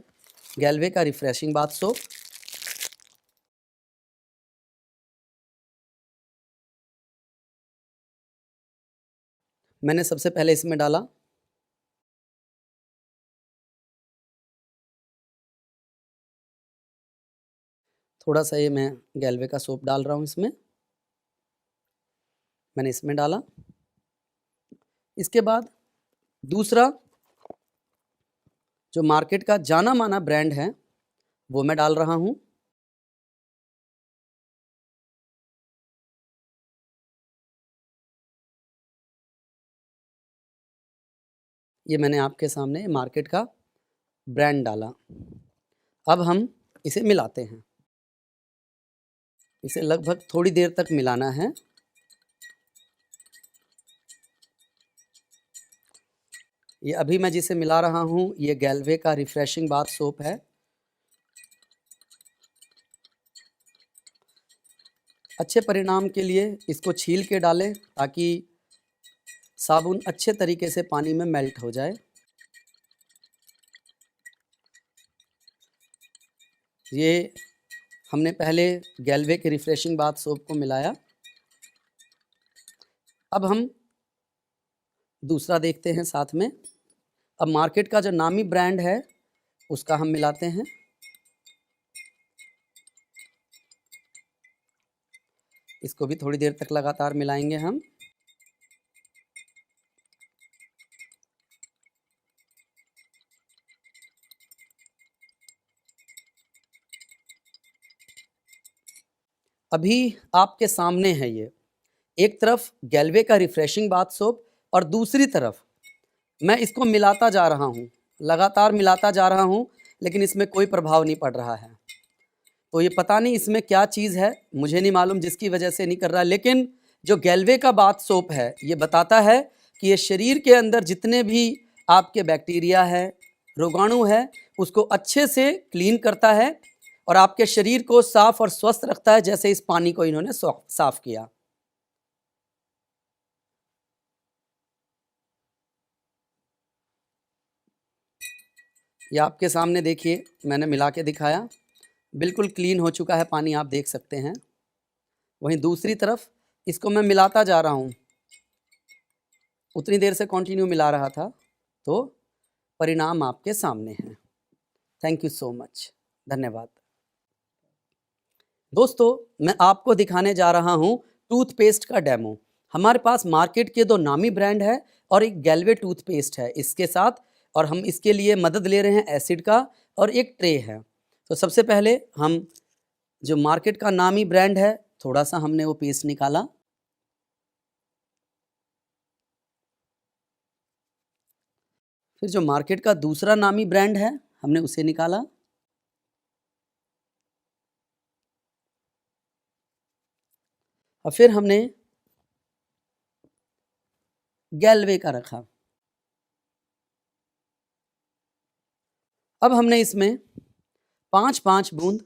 गैल्वे का रिफ्रेशिंग बाथ सोप, मैंने सबसे पहले इसमें डाला। थोड़ा सा ये मैं गैल्वे का सोप डाल रहा हूँ इसमें, मैंने इसमें डाला। इसके बाद दूसरा जो मार्केट का जाना माना ब्रांड है वो मैं डाल रहा हूँ। ये मैंने आपके सामने मार्केट का ब्रांड डाला। अब हम इसे मिलाते हैं। इसे लगभग थोड़ी देर तक मिलाना है। ये अभी मैं जिसे मिला रहा हूँ ये गैल्वे का रिफ्रेशिंग बाथ सोप है। अच्छे परिणाम के लिए इसको छील के डालें ताकि साबुन अच्छे तरीके से पानी में मेल्ट हो जाए। ये हमने पहले गैल्वे के रिफ्रेशिंग बाथ सोप को मिलाया। अब हम दूसरा देखते हैं साथ में। अब मार्केट का जो नामी ब्रांड है उसका हम मिलाते हैं। इसको भी थोड़ी देर तक लगातार मिलाएंगे हम। अभी आपके सामने है ये, एक तरफ गैल्वे का रिफ्रेशिंग बाथ सोप और दूसरी तरफ मैं इसको मिलाता जा रहा हूँ, लगातार मिलाता जा रहा हूँ, लेकिन इसमें कोई प्रभाव नहीं पड़ रहा है। तो ये पता नहीं इसमें क्या चीज़ है, मुझे नहीं मालूम जिसकी वजह से नहीं कर रहा। लेकिन जो गैल्वे का बाथ सोप है ये बताता है कि ये शरीर के अंदर जितने भी आपके बैक्टीरिया है, रोगाणु है, उसको अच्छे से क्लीन करता है और आपके शरीर को साफ और स्वस्थ रखता है, जैसे इस पानी को इन्होंने साफ किया। ये आपके सामने देखिए, मैंने मिला के दिखाया, बिल्कुल क्लीन हो चुका है पानी, आप देख सकते हैं। वहीं दूसरी तरफ इसको मैं मिलाता जा रहा हूँ, उतनी देर से कंटिन्यू मिला रहा था, तो परिणाम आपके सामने हैं। थैंक यू सो मच, धन्यवाद। दोस्तों, मैं आपको दिखाने जा रहा हूँ टूथपेस्ट का डेमो। हमारे पास मार्केट के 2 नामी ब्रांड है और एक गैल्वे टूथपेस्ट है इसके साथ, और हम इसके लिए मदद ले रहे हैं एसिड का, और एक ट्रे है। तो सबसे पहले हम जो मार्केट का नामी ब्रांड है, थोड़ा सा हमने वो पेस्ट निकाला, फिर जो मार्केट का दूसरा नामी ब्रांड है हमने उसे निकाला, और फिर हमने गैल्वे का रखा। अब हमने इसमें 5-5 बूंद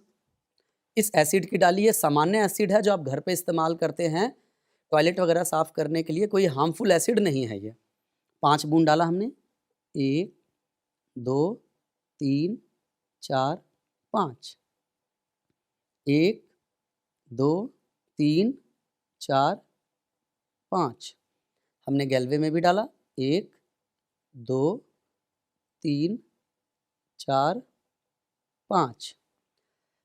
इस एसिड की डाली। है सामान्य एसिड है जो आप घर पे इस्तेमाल करते हैं टॉयलेट वगैरह साफ करने के लिए, कोई हार्मफुल एसिड नहीं है ये। 5 बूंद डाला हमने, 1 2 3 4 5, 1 2 3 4 5। हमने गैल्वे में भी डाला, 1 2 3 4 5।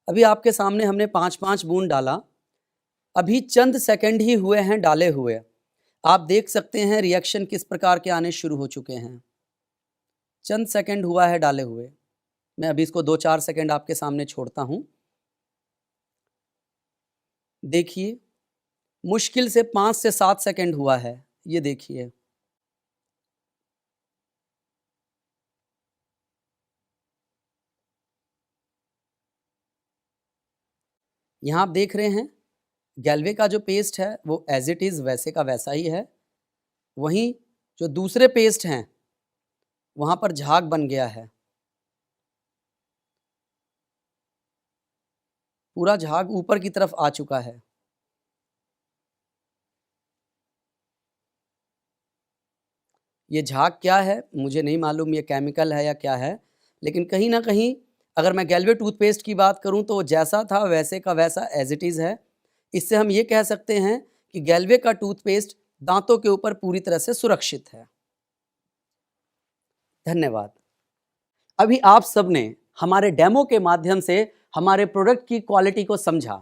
अभी आपके सामने हमने 5-5 बूंद डाला। अभी चंद सेकंड ही हुए हैं डाले हुए, आप देख सकते हैं रिएक्शन किस प्रकार के आने शुरू हो चुके हैं। चंद सेकंड हुआ है डाले हुए, मैं अभी इसको 2-4 सेकंड आपके सामने छोड़ता हूं। देखिए, मुश्किल से 5 से 7 सेकंड हुआ है, ये देखिए। यहां आप देख रहे हैं गैल्वे का जो पेस्ट है वो एज इट इज वैसे का वैसा ही है, वहीं जो दूसरे पेस्ट हैं वहां पर झाग बन गया है, पूरा झाग ऊपर की तरफ आ चुका है। ये झाग क्या है मुझे नहीं मालूम, ये केमिकल है या क्या है, लेकिन कहीं ना कहीं अगर मैं गैल्वे टूथपेस्ट की बात करूं तो जैसा था वैसे का वैसा एज इट इज़ है। इससे हम ये कह सकते हैं कि गैल्वे का टूथपेस्ट दांतों के ऊपर पूरी तरह से सुरक्षित है। धन्यवाद। अभी आप सबने हमारे डेमो के माध्यम से हमारे प्रोडक्ट की क्वालिटी को समझा।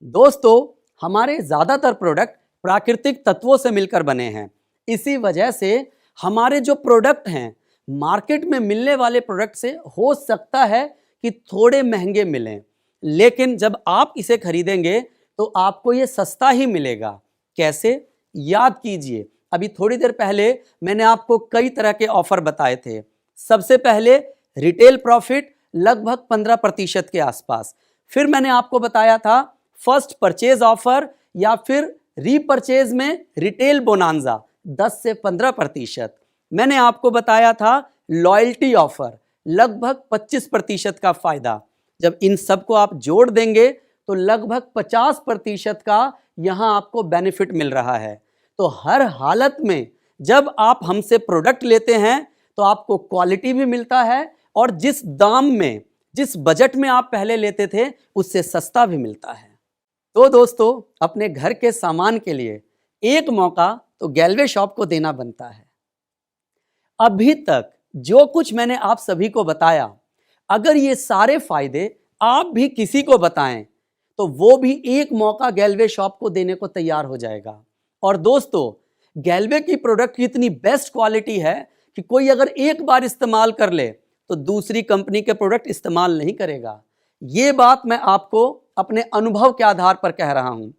दोस्तों, हमारे ज़्यादातर प्रोडक्ट प्राकृतिक तत्वों से मिलकर बने हैं, इसी वजह से हमारे जो प्रोडक्ट हैं मार्केट में मिलने वाले प्रोडक्ट से हो सकता है कि थोड़े महंगे मिलें, लेकिन जब आप इसे खरीदेंगे तो आपको ये सस्ता ही मिलेगा। कैसे? याद कीजिए, अभी थोड़ी देर पहले मैंने आपको कई तरह के ऑफर बताए थे। सबसे पहले रिटेल प्रॉफिट लगभग 15% के आसपास, फिर मैंने आपको बताया था फर्स्ट परचेज ऑफर या फिर रीपरचेज में रिटेल बोनांजा 10 से 15%। मैंने आपको बताया था लॉयल्टी ऑफर लगभग 25% का फायदा। जब इन सब को आप जोड़ देंगे तो लगभग 50% का यहां आपको बेनिफिट मिल रहा है। तो हर हालत में जब आप हमसे प्रोडक्ट लेते हैं तो आपको क्वालिटी भी मिलता है और जिस दाम में, जिस बजट में आप पहले लेते थे उससे सस्ता भी मिलता है। तो दोस्तों, अपने घर के सामान के लिए एक मौका तो गैल्वे शॉप को देना बनता है। अभी तक जो कुछ मैंने आप सभी को बताया, अगर ये सारे फायदे आप भी किसी को बताएं तो वो भी एक मौका गैल्वे शॉप को देने को तैयार हो जाएगा। और दोस्तों, गैल्वे की प्रोडक्ट की इतनी बेस्ट क्वालिटी है कि कोई अगर एक बार इस्तेमाल कर ले तो दूसरी कंपनी के प्रोडक्ट इस्तेमाल नहीं करेगा। ये बात मैं आपको अपने अनुभव के आधार पर कह रहा हूं।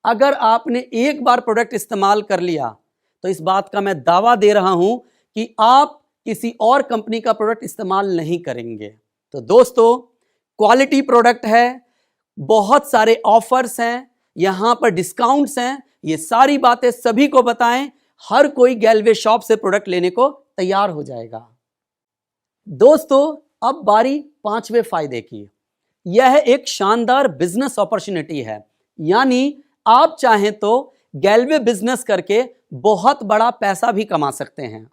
अगर आपने एक बार प्रोडक्ट इस्तेमाल कर लिया तो इस बात का मैं दावा दे रहा हूं कि आप किसी और कंपनी का प्रोडक्ट इस्तेमाल नहीं करेंगे। तो दोस्तों, क्वालिटी प्रोडक्ट है, बहुत सारे ऑफर्स हैं, यहां पर डिस्काउंट्स हैं, ये सारी बातें सभी को बताएं, हर कोई गैल्वे शॉप से प्रोडक्ट लेने को तैयार हो जाएगा। दोस्तों, अब बारी 5वें फायदे की। यह एक शानदार बिजनेस अपॉर्चुनिटी है, यानी आप चाहें तो गैल्वे बिजनेस करके बहुत बड़ा पैसा भी कमा सकते हैं।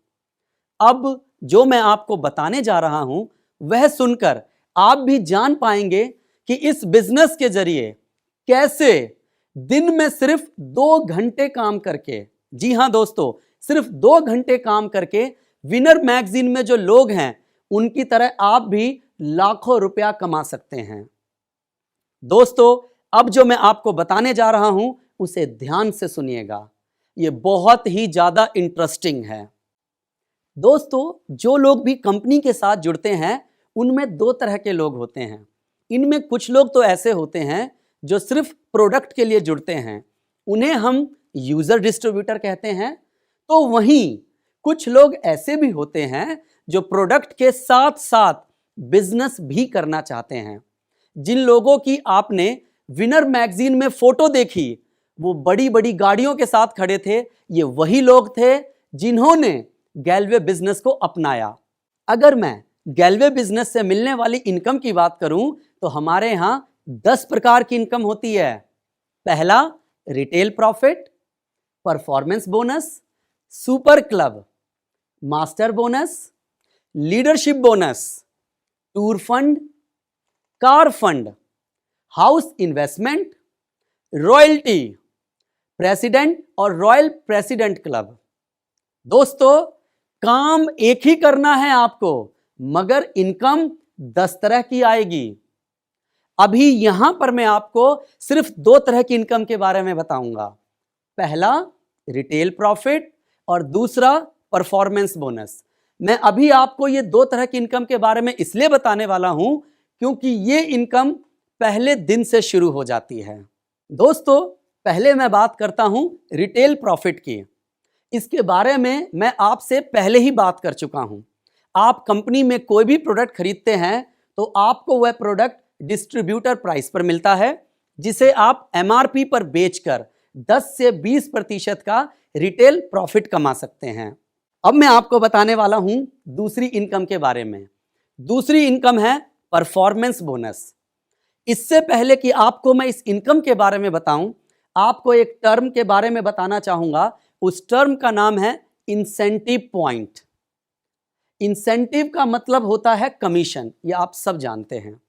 अब जो मैं आपको बताने जा रहा हूं वह सुनकर आप भी जान पाएंगे कि इस बिजनेस के जरिए कैसे दिन में सिर्फ 2 घंटे काम करके, जी हां दोस्तों, सिर्फ 2 घंटे काम करके विनर मैगजीन में जो लोग हैं उनकी तरह आप भी लाखों रुपया कमा सकते हैं। दोस्तों, अब जो मैं आपको बताने जा रहा हूं उसे ध्यान से सुनिएगा, यह बहुत ही ज्यादा इंटरेस्टिंग है। दोस्तों, जो लोग भी कंपनी के साथ जुड़ते हैं उनमें 2 तरह के लोग होते हैं। इनमें कुछ लोग तो ऐसे होते हैं जो सिर्फ प्रोडक्ट के लिए जुड़ते हैं, उन्हें हम यूजर डिस्ट्रीब्यूटर कहते हैं। तो वहीं कुछ लोग ऐसे भी होते हैं जो प्रोडक्ट के साथ साथ बिजनेस भी करना चाहते हैं। जिन लोगों की आपने विनर मैगजीन में फोटो देखी, वो बड़ी बड़ी गाड़ियों के साथ खड़े थे, ये वही लोग थे जिन्होंने गैलवे बिजनेस को अपनाया। अगर मैं गैलवे बिजनेस से मिलने वाली इनकम की बात करूं तो हमारे यहां 10 प्रकार की इनकम होती है। पहला, retail profit, performance bonus, super club, master bonus, leadership bonus, tour fund, car fund, house investment, royalty, president और रॉयल प्रेसिडेंट क्लब। दोस्तों, काम एक ही करना है आपको, मगर इनकम 10 तरह की आएगी। अभी यहां पर मैं आपको सिर्फ 2 तरह की इनकम के बारे में बताऊंगा। पहला, रिटेल प्रॉफिट और दूसरा, परफॉर्मेंस बोनस। मैं अभी आपको ये 2 तरह की इनकम के बारे में इसलिए बताने वाला हूं क्योंकि ये इनकम पहले दिन से शुरू हो जाती है। दोस्तों, पहले मैं बात करता हूं रिटेल प्रॉफिट की। इसके बारे में मैं आपसे पहले ही बात कर चुका हूं। आप कंपनी में कोई भी प्रोडक्ट खरीदते हैं तो आपको वह प्रोडक्ट डिस्ट्रीब्यूटर प्राइस पर मिलता है, जिसे आप एमआरपी पर बेचकर 10 से 20% का रिटेल प्रॉफिट कमा सकते हैं। अब मैं आपको बताने वाला हूं दूसरी इनकम के बारे में। दूसरी इनकम है परफॉर्मेंस बोनस। इससे पहले कि आपको मैं इस इनकम के बारे में बताऊं, आपको एक टर्म के बारे में बताना चाहूंगा। उस टर्म का नाम है इंसेंटिव पॉइंट। इंसेंटिव का मतलब होता है कमीशन, ये आप सब जानते हैं।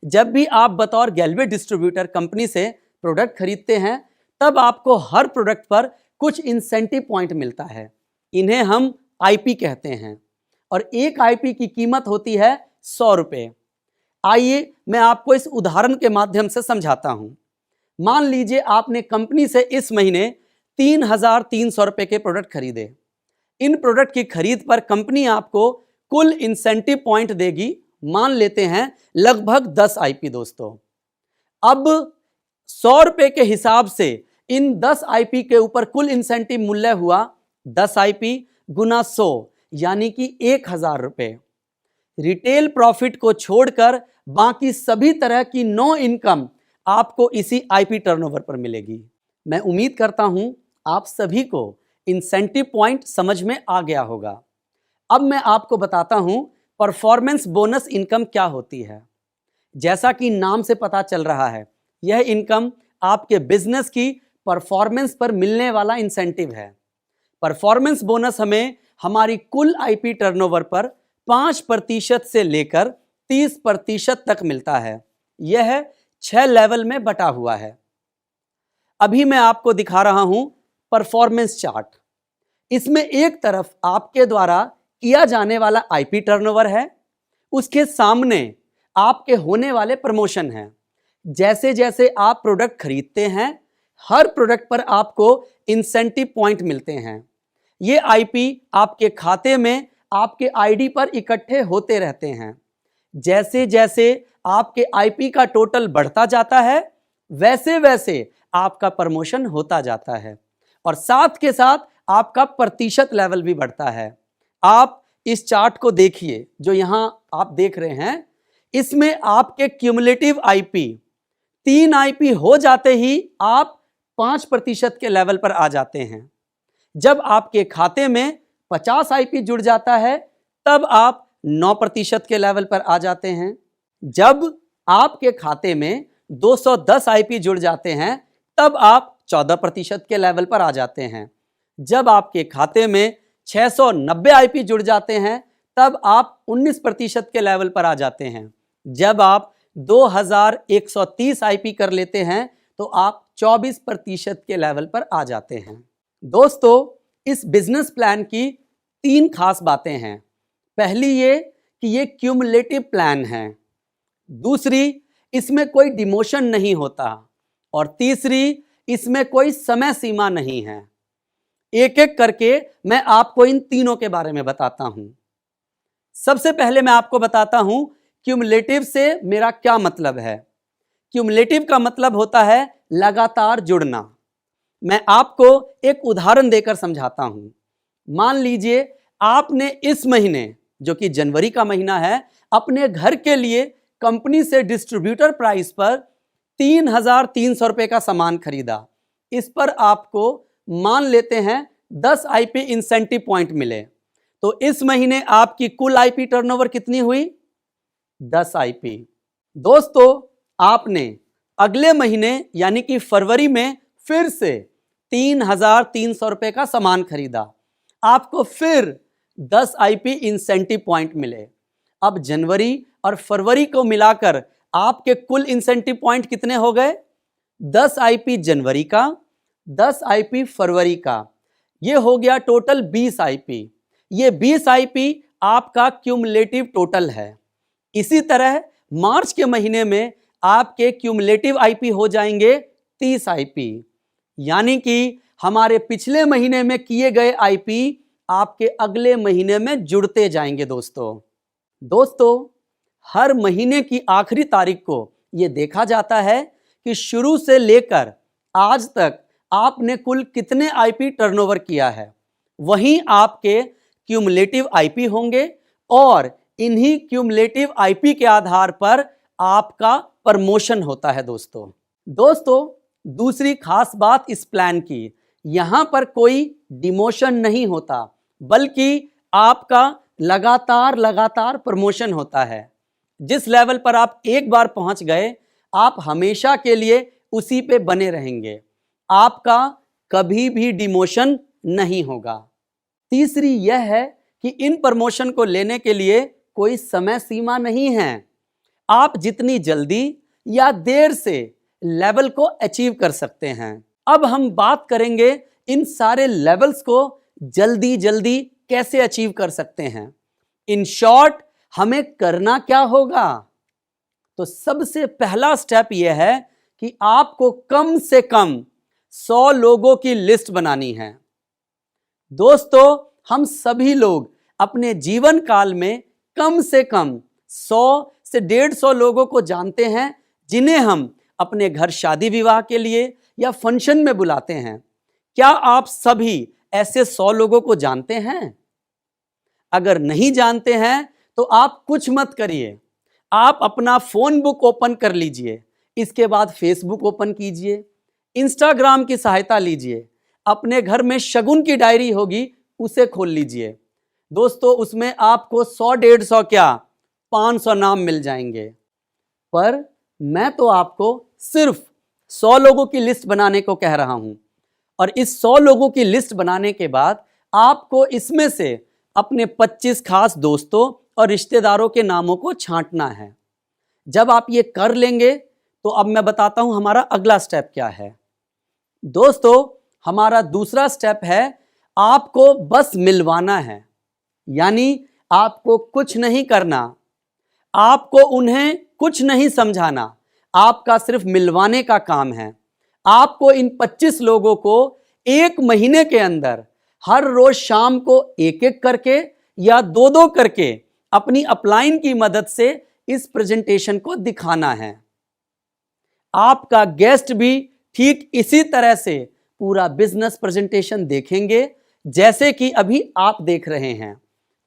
जब भी आप बतौर गैलवे डिस्ट्रीब्यूटर कंपनी से प्रोडक्ट खरीदते हैं तब आपको हर प्रोडक्ट पर कुछ इंसेंटिव पॉइंट मिलता है। इन्हें हम आईपी कहते हैं और एक आईपी की कीमत होती है 100 रुपये। आइए मैं आपको इस उदाहरण के माध्यम से समझाता हूं। मान लीजिए आपने कंपनी से इस महीने 3,300 रुपये के प्रोडक्ट खरीदे। इन प्रोडक्ट की खरीद पर कंपनी आपको कुल इंसेंटिव पॉइंट देगी, मान लेते हैं लगभग 10 आईपी। दोस्तों, अब 100 रुपये के हिसाब से इन 10 आईपी के ऊपर कुल इंसेंटिव मूल्य हुआ 10 आईपी गुना 100 यानी कि 1,000 रुपये। रिटेल प्रॉफिट को छोड़कर बाकी सभी तरह की नो इनकम आपको इसी आईपी टर्नओवर पर मिलेगी। मैं उम्मीद करता हूं आप सभी को इंसेंटिव पॉइंट समझ में आ गया होगा। अब मैं आपको बताता हूं परफॉर्मेंस बोनस इनकम क्या होती है। जैसा कि नाम से पता चल रहा है, यह इनकम आपके बिजनेस की परफॉर्मेंस पर मिलने वाला इंसेंटिव है। परफॉर्मेंस बोनस हमें हमारी कुल आईपी टर्नओवर पर 5% से लेकर 30% तक मिलता है। यह 6 लेवल में बटा हुआ है। अभी मैं आपको दिखा रहा हूं परफॉर्मेंस चार्ट। इसमें एक तरफ आपके द्वारा किया जाने वाला आईपी टर्नओवर है, उसके सामने आपके होने वाले प्रमोशन हैं। जैसे जैसे आप प्रोडक्ट खरीदते हैं, हर प्रोडक्ट पर आपको इंसेंटिव पॉइंट मिलते हैं। ये आईपी आपके खाते में आपके आईडी पर इकट्ठे होते रहते हैं। जैसे जैसे आपके आईपी का टोटल बढ़ता जाता है, वैसे वैसे आपका प्रमोशन होता जाता है और साथ के साथ आपका प्रतिशत लेवल भी बढ़ता है। आप इस चार्ट को देखिए जो यहां आप देख रहे हैं, इसमें आपके क्यूमुलेटिव आईपी 3 आईपी हो जाते ही आप 5% के लेवल पर आ जाते हैं। जब आपके खाते में 50 आईपी जुड़ जाता है तब आप 9% के लेवल पर आ जाते हैं। जब आपके खाते में 210 आईपी जुड़ जाते हैं तब आप 14% के लेवल पर आ जाते हैं। जब आपके खाते में 690 आईपी जुड़ जाते हैं तब आप 19% के लेवल पर आ जाते हैं। जब आप 2130 आईपी कर लेते हैं तो आप 24% के लेवल पर आ जाते हैं। दोस्तों, इस बिजनेस प्लान की 3 खास बातें हैं। पहली ये कि ये क्यूमुलेटिव प्लान है, दूसरी इसमें कोई डिमोशन नहीं होता, और तीसरी इसमें कोई समय सीमा नहीं है। एक एक करके मैं आपको इन तीनों के बारे में बताता हूं। सबसे पहले मैं आपको बताता हूं क्यूमुलेटिव से मेरा क्या मतलब है। क्यूमुलेटिव का मतलब होता है लगातार जुड़ना। मैं आपको एक उदाहरण देकर समझाता हूं। मान लीजिए आपने इस महीने, जो कि जनवरी का महीना है, अपने घर के लिए कंपनी से डिस्ट्रीब्यूटर प्राइस पर 3,300 रुपए का सामान खरीदा। इस पर आपको मान लेते हैं 10 आईपी इंसेंटिव पॉइंट मिले, तो इस महीने आपकी कुल आईपी टर्नओवर कितनी हुई? 10 आईपी। दोस्तों, आपने अगले महीने यानी कि फरवरी में फिर से 3,300 रुपए का सामान खरीदा, आपको फिर 10 आईपी इंसेंटिव पॉइंट मिले। अब जनवरी और फरवरी को मिलाकर आपके कुल इंसेंटिव पॉइंट कितने हो गए? 10 आईपी जनवरी का, 10 आईपी फरवरी का, ये हो गया टोटल 20 आईपी। ये 20 आईपी आपका क्यूमुलेटिव टोटल है। इसी तरह मार्च के महीने में आपके क्यूमुलेटिव आईपी हो जाएंगे 30 आईपी, यानी कि हमारे पिछले महीने में किए गए आईपी आपके अगले महीने में जुड़ते जाएंगे। दोस्तों, हर महीने की आखिरी तारीख को यह देखा जाता है कि शुरू से लेकर आज तक आपने कुल कितने आईपी टर्नओवर किया है। वहीं आपके क्यूमुलेटिव आईपी होंगे और इन्हीं क्यूमुलेटिव आईपी के आधार पर आपका प्रमोशन होता है। दोस्तों, दूसरी खास बात इस प्लान की, यहां पर कोई डिमोशन नहीं होता, बल्कि आपका लगातार प्रमोशन होता है। जिस लेवल पर आप एक बार पहुंच गए, आप हमेशा के लिए उसी पे बने रहेंगे, आपका कभी भी डिमोशन नहीं होगा। तीसरी यह है कि इन प्रमोशन को लेने के लिए कोई समय सीमा नहीं है। आप जितनी जल्दी या देर से लेवल को अचीव कर सकते हैं। अब हम बात करेंगे इन सारे लेवल्स को जल्दी कैसे अचीव कर सकते हैं। इन शॉर्ट, हमें करना क्या होगा? तो सबसे पहला स्टेप यह है कि आपको कम से कम 100 लोगों की लिस्ट बनानी है। दोस्तों, हम सभी लोग अपने जीवन काल में कम से कम 100 से 150 लोगों को जानते हैं, जिन्हें हम अपने घर शादी विवाह के लिए या फंक्शन में बुलाते हैं। क्या आप सभी ऐसे 100 लोगों को जानते हैं? अगर नहीं जानते हैं तो आप कुछ मत करिए, आप अपना फोन बुक ओपन कर लीजिए, इसके बाद फेसबुक ओपन कीजिए, इंस्टाग्राम की सहायता लीजिए, अपने घर में शगुन की डायरी होगी उसे खोल लीजिए। दोस्तों, उसमें आपको 100-150 क्या 500 नाम मिल जाएंगे। पर मैं तो आपको सिर्फ 100 लोगों की लिस्ट बनाने को कह रहा हूं, और इस 100 लोगों की लिस्ट बनाने के बाद आपको इसमें से अपने 25 खास दोस्तों और रिश्तेदारों के नामों को छांटना है। जब आप ये कर लेंगे तो अब मैं बताता हूं हमारा अगला स्टेप क्या है। दोस्तों, हमारा दूसरा स्टेप है, आपको बस मिलवाना है। यानी आपको कुछ नहीं करना, आपको उन्हें कुछ नहीं समझाना, आपका सिर्फ मिलवाने का काम है। आपको इन 25 लोगों को एक महीने के अंदर हर रोज शाम को एक एक करके या दो दो करके अपनी अपलाइन की मदद से इस प्रेजेंटेशन को दिखाना है। आपका गेस्ट भी ठीक इसी तरह से पूरा बिजनेस प्रेजेंटेशन देखेंगे जैसे कि अभी आप देख रहे हैं।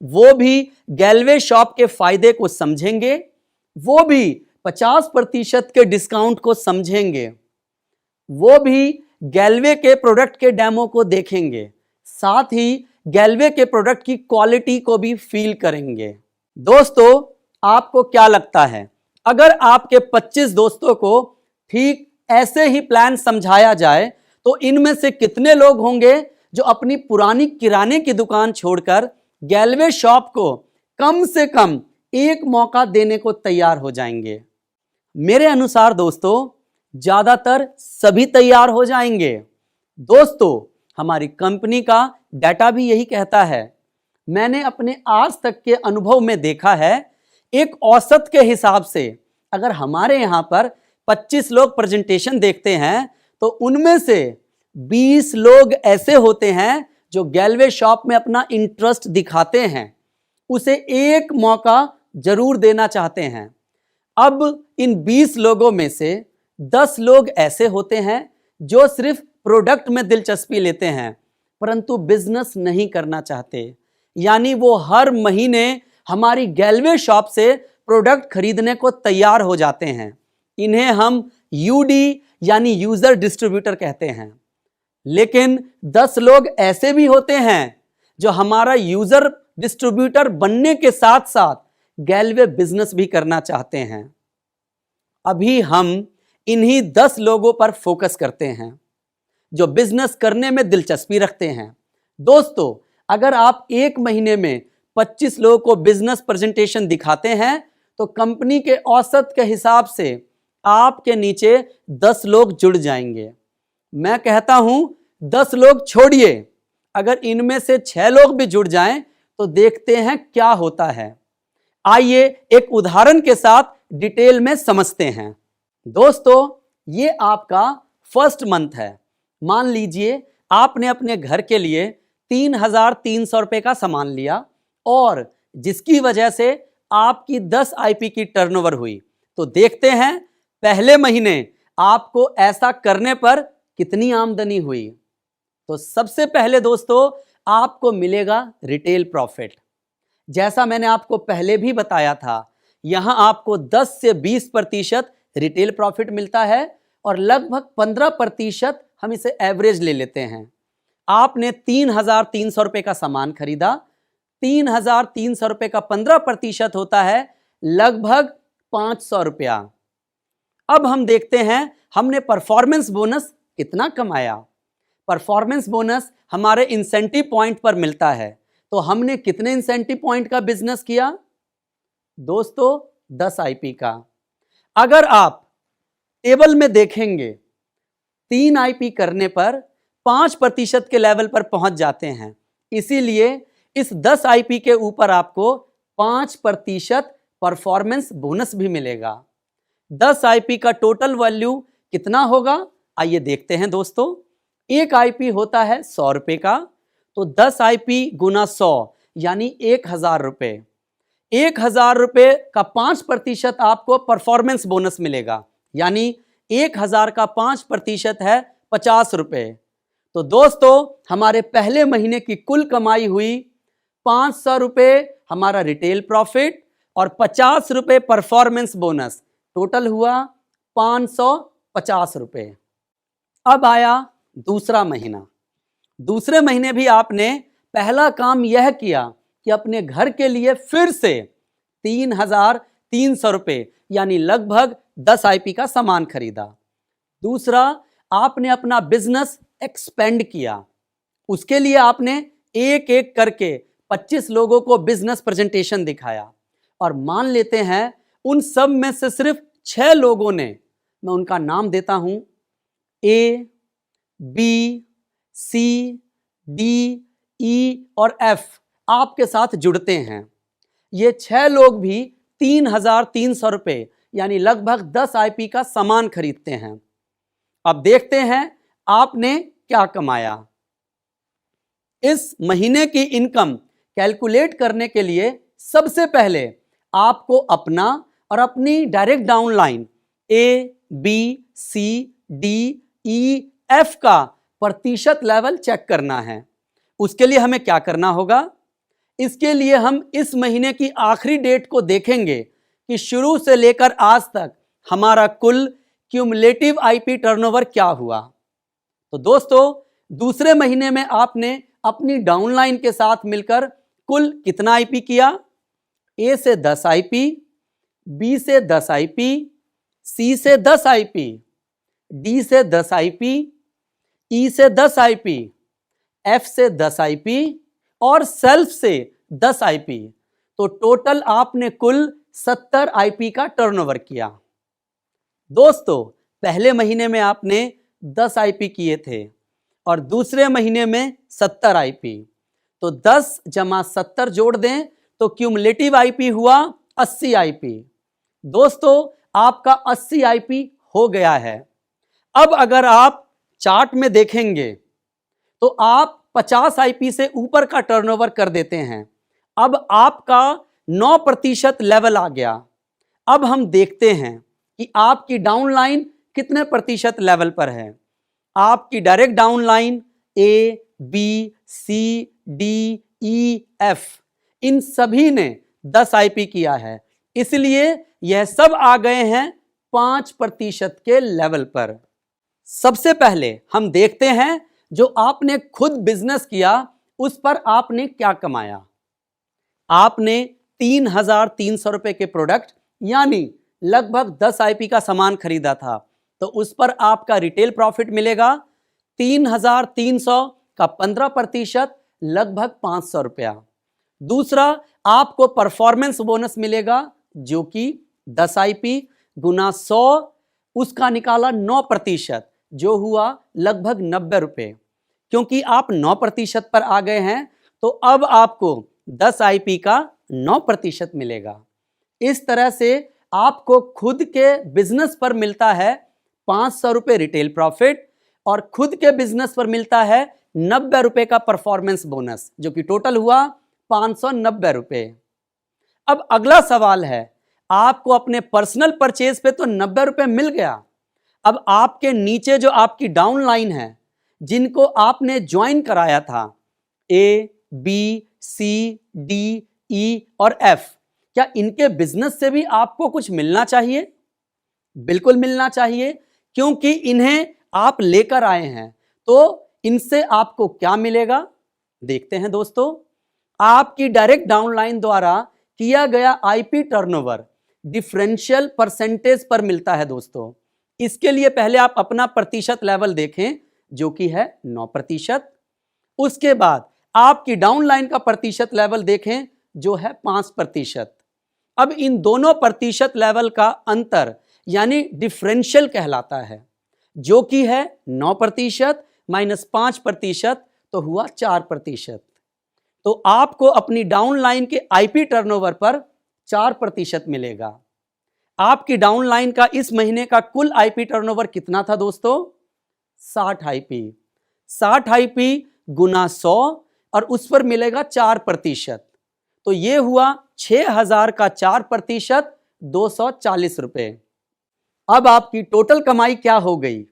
वो भी गैलवे शॉप के फायदे को समझेंगे, वो भी 50% के डिस्काउंट को समझेंगे, वो भी गैलवे के प्रोडक्ट के डेमो को देखेंगे, साथ ही गैलवे के प्रोडक्ट की क्वालिटी को भी फील करेंगे। दोस्तों, आपको क्या लगता है, अगर आपके 25 दोस्तों को ठीक ऐसे ही प्लान समझाया जाए तो इनमें से कितने लोग होंगे जो अपनी पुरानी किराने की दुकान छोड़कर गैलवे शॉप को कम से कम एक मौका देने को तैयार हो जाएंगे। मेरे अनुसार दोस्तों ज्यादातर सभी तैयार हो जाएंगे। दोस्तों हमारी कंपनी का डाटा भी यही कहता है। मैंने अपने आज तक के अनुभव में देखा है, एक औसत के हिसाब से अगर हमारे यहां पर 25 लोग प्रेजेंटेशन देखते हैं तो उनमें से 20 लोग ऐसे होते हैं जो गैलवे शॉप में अपना इंटरेस्ट दिखाते हैं, उसे एक मौका जरूर देना चाहते हैं। अब इन 20 लोगों में से 10 लोग ऐसे होते हैं जो सिर्फ प्रोडक्ट में दिलचस्पी लेते हैं परंतु बिजनेस नहीं करना चाहते, यानी वो हर महीने हमारी गैलवे शॉप से प्रोडक्ट खरीदने को तैयार हो जाते हैं। इन्हें हम यूडी यानी यूजर डिस्ट्रीब्यूटर कहते हैं। लेकिन 10 लोग ऐसे भी होते हैं जो हमारा यूजर डिस्ट्रीब्यूटर बनने के साथ साथ गैलवे बिजनेस भी करना चाहते हैं। अभी हम इन्हीं 10 लोगों पर फोकस करते हैं जो बिजनेस करने में दिलचस्पी रखते हैं। दोस्तों अगर आप एक महीने में 25 लोगों को बिजनेस प्रेजेंटेशन दिखाते हैं तो कंपनी के औसत के हिसाब से आपके नीचे 10 लोग जुड़ जाएंगे। मैं कहता हूं 10 लोग छोड़िए, अगर इनमें से 6 लोग भी जुड़ जाएं तो देखते हैं क्या होता है। आइए एक उदाहरण के साथ डिटेल में समझते हैं। दोस्तों ये आपका फर्स्ट मंथ है। मान लीजिए आपने अपने घर के लिए 3,300 रुपए का सामान लिया और जिसकी वजह से आपकी 10 आईपी की टर्नओवर हुई। तो देखते हैं पहले महीने आपको ऐसा करने पर कितनी आमदनी हुई। तो सबसे पहले दोस्तों आपको मिलेगा रिटेल प्रॉफिट। जैसा मैंने आपको पहले भी बताया था, यहां आपको 10 से 20% रिटेल प्रॉफिट मिलता है और लगभग 15% हम इसे एवरेज ले लेते हैं। आपने 3,300 रुपए का सामान खरीदा, 3,300 रुपए का 15% होता है लगभग 500 रुपया। अब हम देखते हैं हमने परफॉर्मेंस बोनस कितना कमाया। परफॉर्मेंस बोनस हमारे इंसेंटिव पॉइंट पर मिलता है। तो हमने कितने इंसेंटिव पॉइंट का बिजनेस किया दोस्तों? 10 आईपी का। अगर आप टेबल में देखेंगे 3 आईपी करने पर 5% के लेवल पर पहुंच जाते हैं, इसीलिए इस 10 आईपी के ऊपर आपको 5% परफॉर्मेंस बोनस भी मिलेगा। 10 आईपी का टोटल वैल्यू कितना होगा आइए देखते हैं दोस्तों। एक आईपी होता है 100 रुपए का, तो 10 आईपी गुना 100 यानी 1,000 रुपए। 1,000 रुपए का 5% आपको परफॉर्मेंस बोनस मिलेगा, यानी 1,000 का 5% है 50 रुपए। तो दोस्तों हमारे पहले महीने की कुल कमाई हुई 500 रुपए हमारा रिटेल प्रॉफिट और 50 रुपए परफॉर्मेंस बोनस, टोटल हुआ 550 रुपए। अब आया दूसरा महीना। दूसरे महीने भी आपने पहला काम यह किया कि अपने घर के लिए फिर से 3,300 रुपए यानी लगभग 10 आईपी का सामान खरीदा। दूसरा, आपने अपना बिजनेस एक्सपेंड किया। उसके लिए आपने एक एक करके 25 लोगों को बिजनेस प्रेजेंटेशन दिखाया और मान लेते हैं उन सब में से सिर्फ 6 लोगों ने, मैं उनका नाम देता हूं, ए, बी, सी, डी, ई और एफ आपके साथ जुड़ते हैं। ये 6 लोग भी 3,300 रुपए यानी लगभग 10 आईपी का सामान खरीदते हैं। अब देखते हैं आपने क्या कमाया। इस महीने की इनकम कैलकुलेट करने के लिए सबसे पहले आपको अपना और अपनी डायरेक्ट डाउनलाइन ए, बी, सी, डी, ई, एफ का प्रतिशत लेवल चेक करना है। उसके लिए हमें क्या करना होगा? इसके लिए हम इस महीने की आखिरी डेट को देखेंगे कि शुरू से लेकर आज तक हमारा कुल क्यूमुलेटिव आईपी टर्नओवर क्या हुआ। तो दोस्तों दूसरे महीने में आपने अपनी डाउनलाइन के साथ मिलकर कुल कितना आईपी किया? ए से 10 आईपी, बी से 10 आईपी, सी से 10 आईपी, डी से 10 आईपी, ई से 10 आईपी, एफ से 10 आईपी और सेल्फ से 10 आईपी। तो टोटल आपने कुल 70 आईपी का टर्नओवर किया। दोस्तों, पहले महीने में आपने 10 आईपी किए थे और दूसरे महीने में 70 आईपी, तो 10 जमा 70 जोड़ दें तो क्यूमुलेटिव आईपी हुआ 80 आईपी। दोस्तों, आपका 80 आईपी हो गया है। अब अगर आप चार्ट में देखेंगे तो आप 50 आईपी से ऊपर का टर्नओवर कर देते हैं। अब आपका 9% लेवल आ गया। अब हम देखते हैं कि आपकी डाउनलाइन कितने प्रतिशत लेवल पर है। आपकी डायरेक्ट डाउनलाइन ए, बी, सी, डी, ई, एफ इन सभी ने 10 आईपी किया है, इसलिए यह सब आ गए हैं 5% के लेवल पर। सबसे पहले हम देखते हैं जो आपने खुद बिजनेस किया उस पर आपने क्या कमाया। आपने 3,300 रुपए के प्रोडक्ट यानी लगभग 10 आईपी का सामान खरीदा था, तो उस पर आपका रिटेल प्रॉफिट मिलेगा 3,300 का 15%, लगभग 500 रुपया। दूसरा, आपको परफॉर्मेंस बोनस मिलेगा जो कि 10 आईपी गुना 100, उसका निकाला 9%, जो हुआ लगभग 90 रुपए। क्योंकि आप 9% पर आ गए हैं तो अब आपको 10 आईपी का 9% मिलेगा। इस तरह से आपको खुद के बिजनेस पर मिलता है 500 रुपए रिटेल प्रॉफिट और खुद के बिजनेस पर मिलता है 90 रुपए का परफॉर्मेंस बोनस, जो कि टोटल हुआ 590 रुपए। अब अगला सवाल है, आपको अपने पर्सनल परचेज पे तो 90 रुपए मिल गया। अब आपके नीचे जो आपकी डाउनलाइन है, जिनको आपने ज्वाइन कराया था, ए, बी, सी, डी, ई और एफ, क्या इनके बिजनेस से भी आपको कुछ मिलना चाहिए? बिल्कुल मिलना चाहिए, क्योंकि इन्हें आप लेकर आए हैं। तो इनसे आपको क्या मिलेगा, देखते हैं दोस्तों। आपकी डायरेक्ट डाउनलाइन द्वारा किया गया आईपी टर्नओवर डिफरेंशियल परसेंटेज पर मिलता है दोस्तों। इसके लिए पहले आप अपना प्रतिशत लेवल देखें जो कि है 9%। उसके बाद आपकी डाउनलाइन का प्रतिशत लेवल देखें जो है 5%। अब इन दोनों प्रतिशत लेवल का अंतर यानी डिफरेंशियल कहलाता है, जो कि है 9% माइनस 5%, तो हुआ 4%। तो आपको अपनी डाउनलाइन के आईपी टर्नओवर पर 4% मिलेगा। आपकी डाउनलाइन का इस महीने का कुल आईपी टर्नओवर कितना था दोस्तों? 60 आईपी। 60 आईपी गुना 100 और उस पर मिलेगा 4%, तो यह हुआ 6,000 का 4%, 240 रुपए। अब आपकी टोटल कमाई क्या हो गई?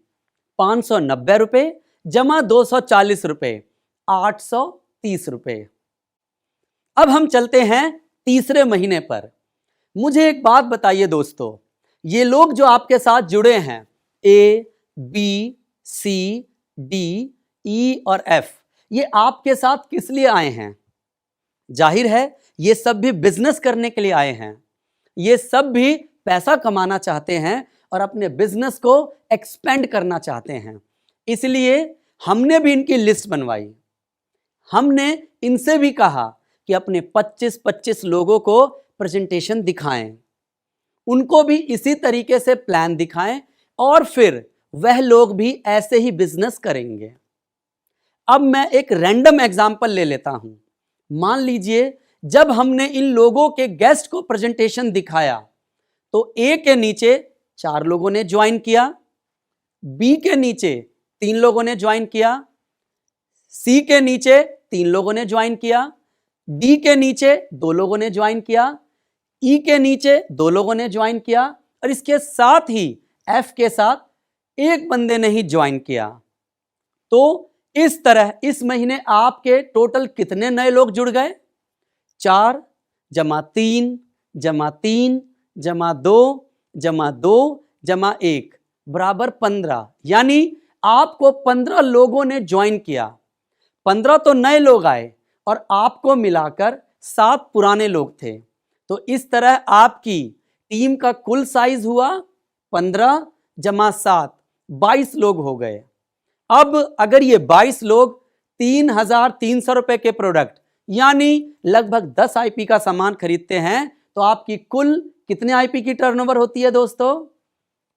590 रुपए जमा 240 रुपए, 830 रुपए। अब हम चलते हैं तीसरे महीने पर। मुझे एक बात बताइए दोस्तों, ये लोग जो आपके साथ जुड़े हैं, ए, बी, सी, डी, ई और एफ, ये आपके साथ किस लिए आए हैं? जाहिर है ये सब भी बिजनेस करने के लिए आए हैं। ये सब भी पैसा कमाना चाहते हैं और अपने बिजनेस को एक्सपेंड करना चाहते हैं। इसलिए हमने भी इनकी लिस्ट बनवाई। हमने इनसे भी कहा कि अपने 25-25 लोगों को प्रेजेंटेशन दिखाएं, उनको भी इसी तरीके से प्लान दिखाएं और फिर वह लोग भी ऐसे ही बिजनेस करेंगे। अब मैं एक रैंडम एग्जांपल ले लेता हूं। मान लीजिए जब हमने इन लोगों के गेस्ट को प्रेजेंटेशन दिखाया तो ए के नीचे 4 लोगों ने ज्वाइन किया, बी के नीचे 3 लोगों ने ज्वाइन किया, सी के नीचे 3 लोगों ने ज्वाइन किया, डी के नीचे 2 लोगों ने ज्वाइन किया, ई के नीचे 2 लोगों ने ज्वाइन किया और इसके साथ ही एफ के साथ एक बंदे ने ही ज्वाइन किया। तो इस तरह इस महीने आपके टोटल कितने नए लोग जुड़ गए? 4 जमा 3 जमा 3 जमा 2 जमा 2 जमा 1 बराबर 15, यानी आपको 15 लोगों ने ज्वाइन किया। 15 तो नए लोग आए और आपको मिलाकर 7 पुराने लोग थे। तो इस तरह आपकी टीम का कुल साइज हुआ 15 जमा 7, 22 लोग हो गए। अब अगर ये 22 लोग 3,300 रुपए के प्रोडक्ट यानी लगभग 10 आईपी का सामान खरीदते हैं तो आपकी कुल कितने आईपी की टर्नओवर होती है दोस्तों?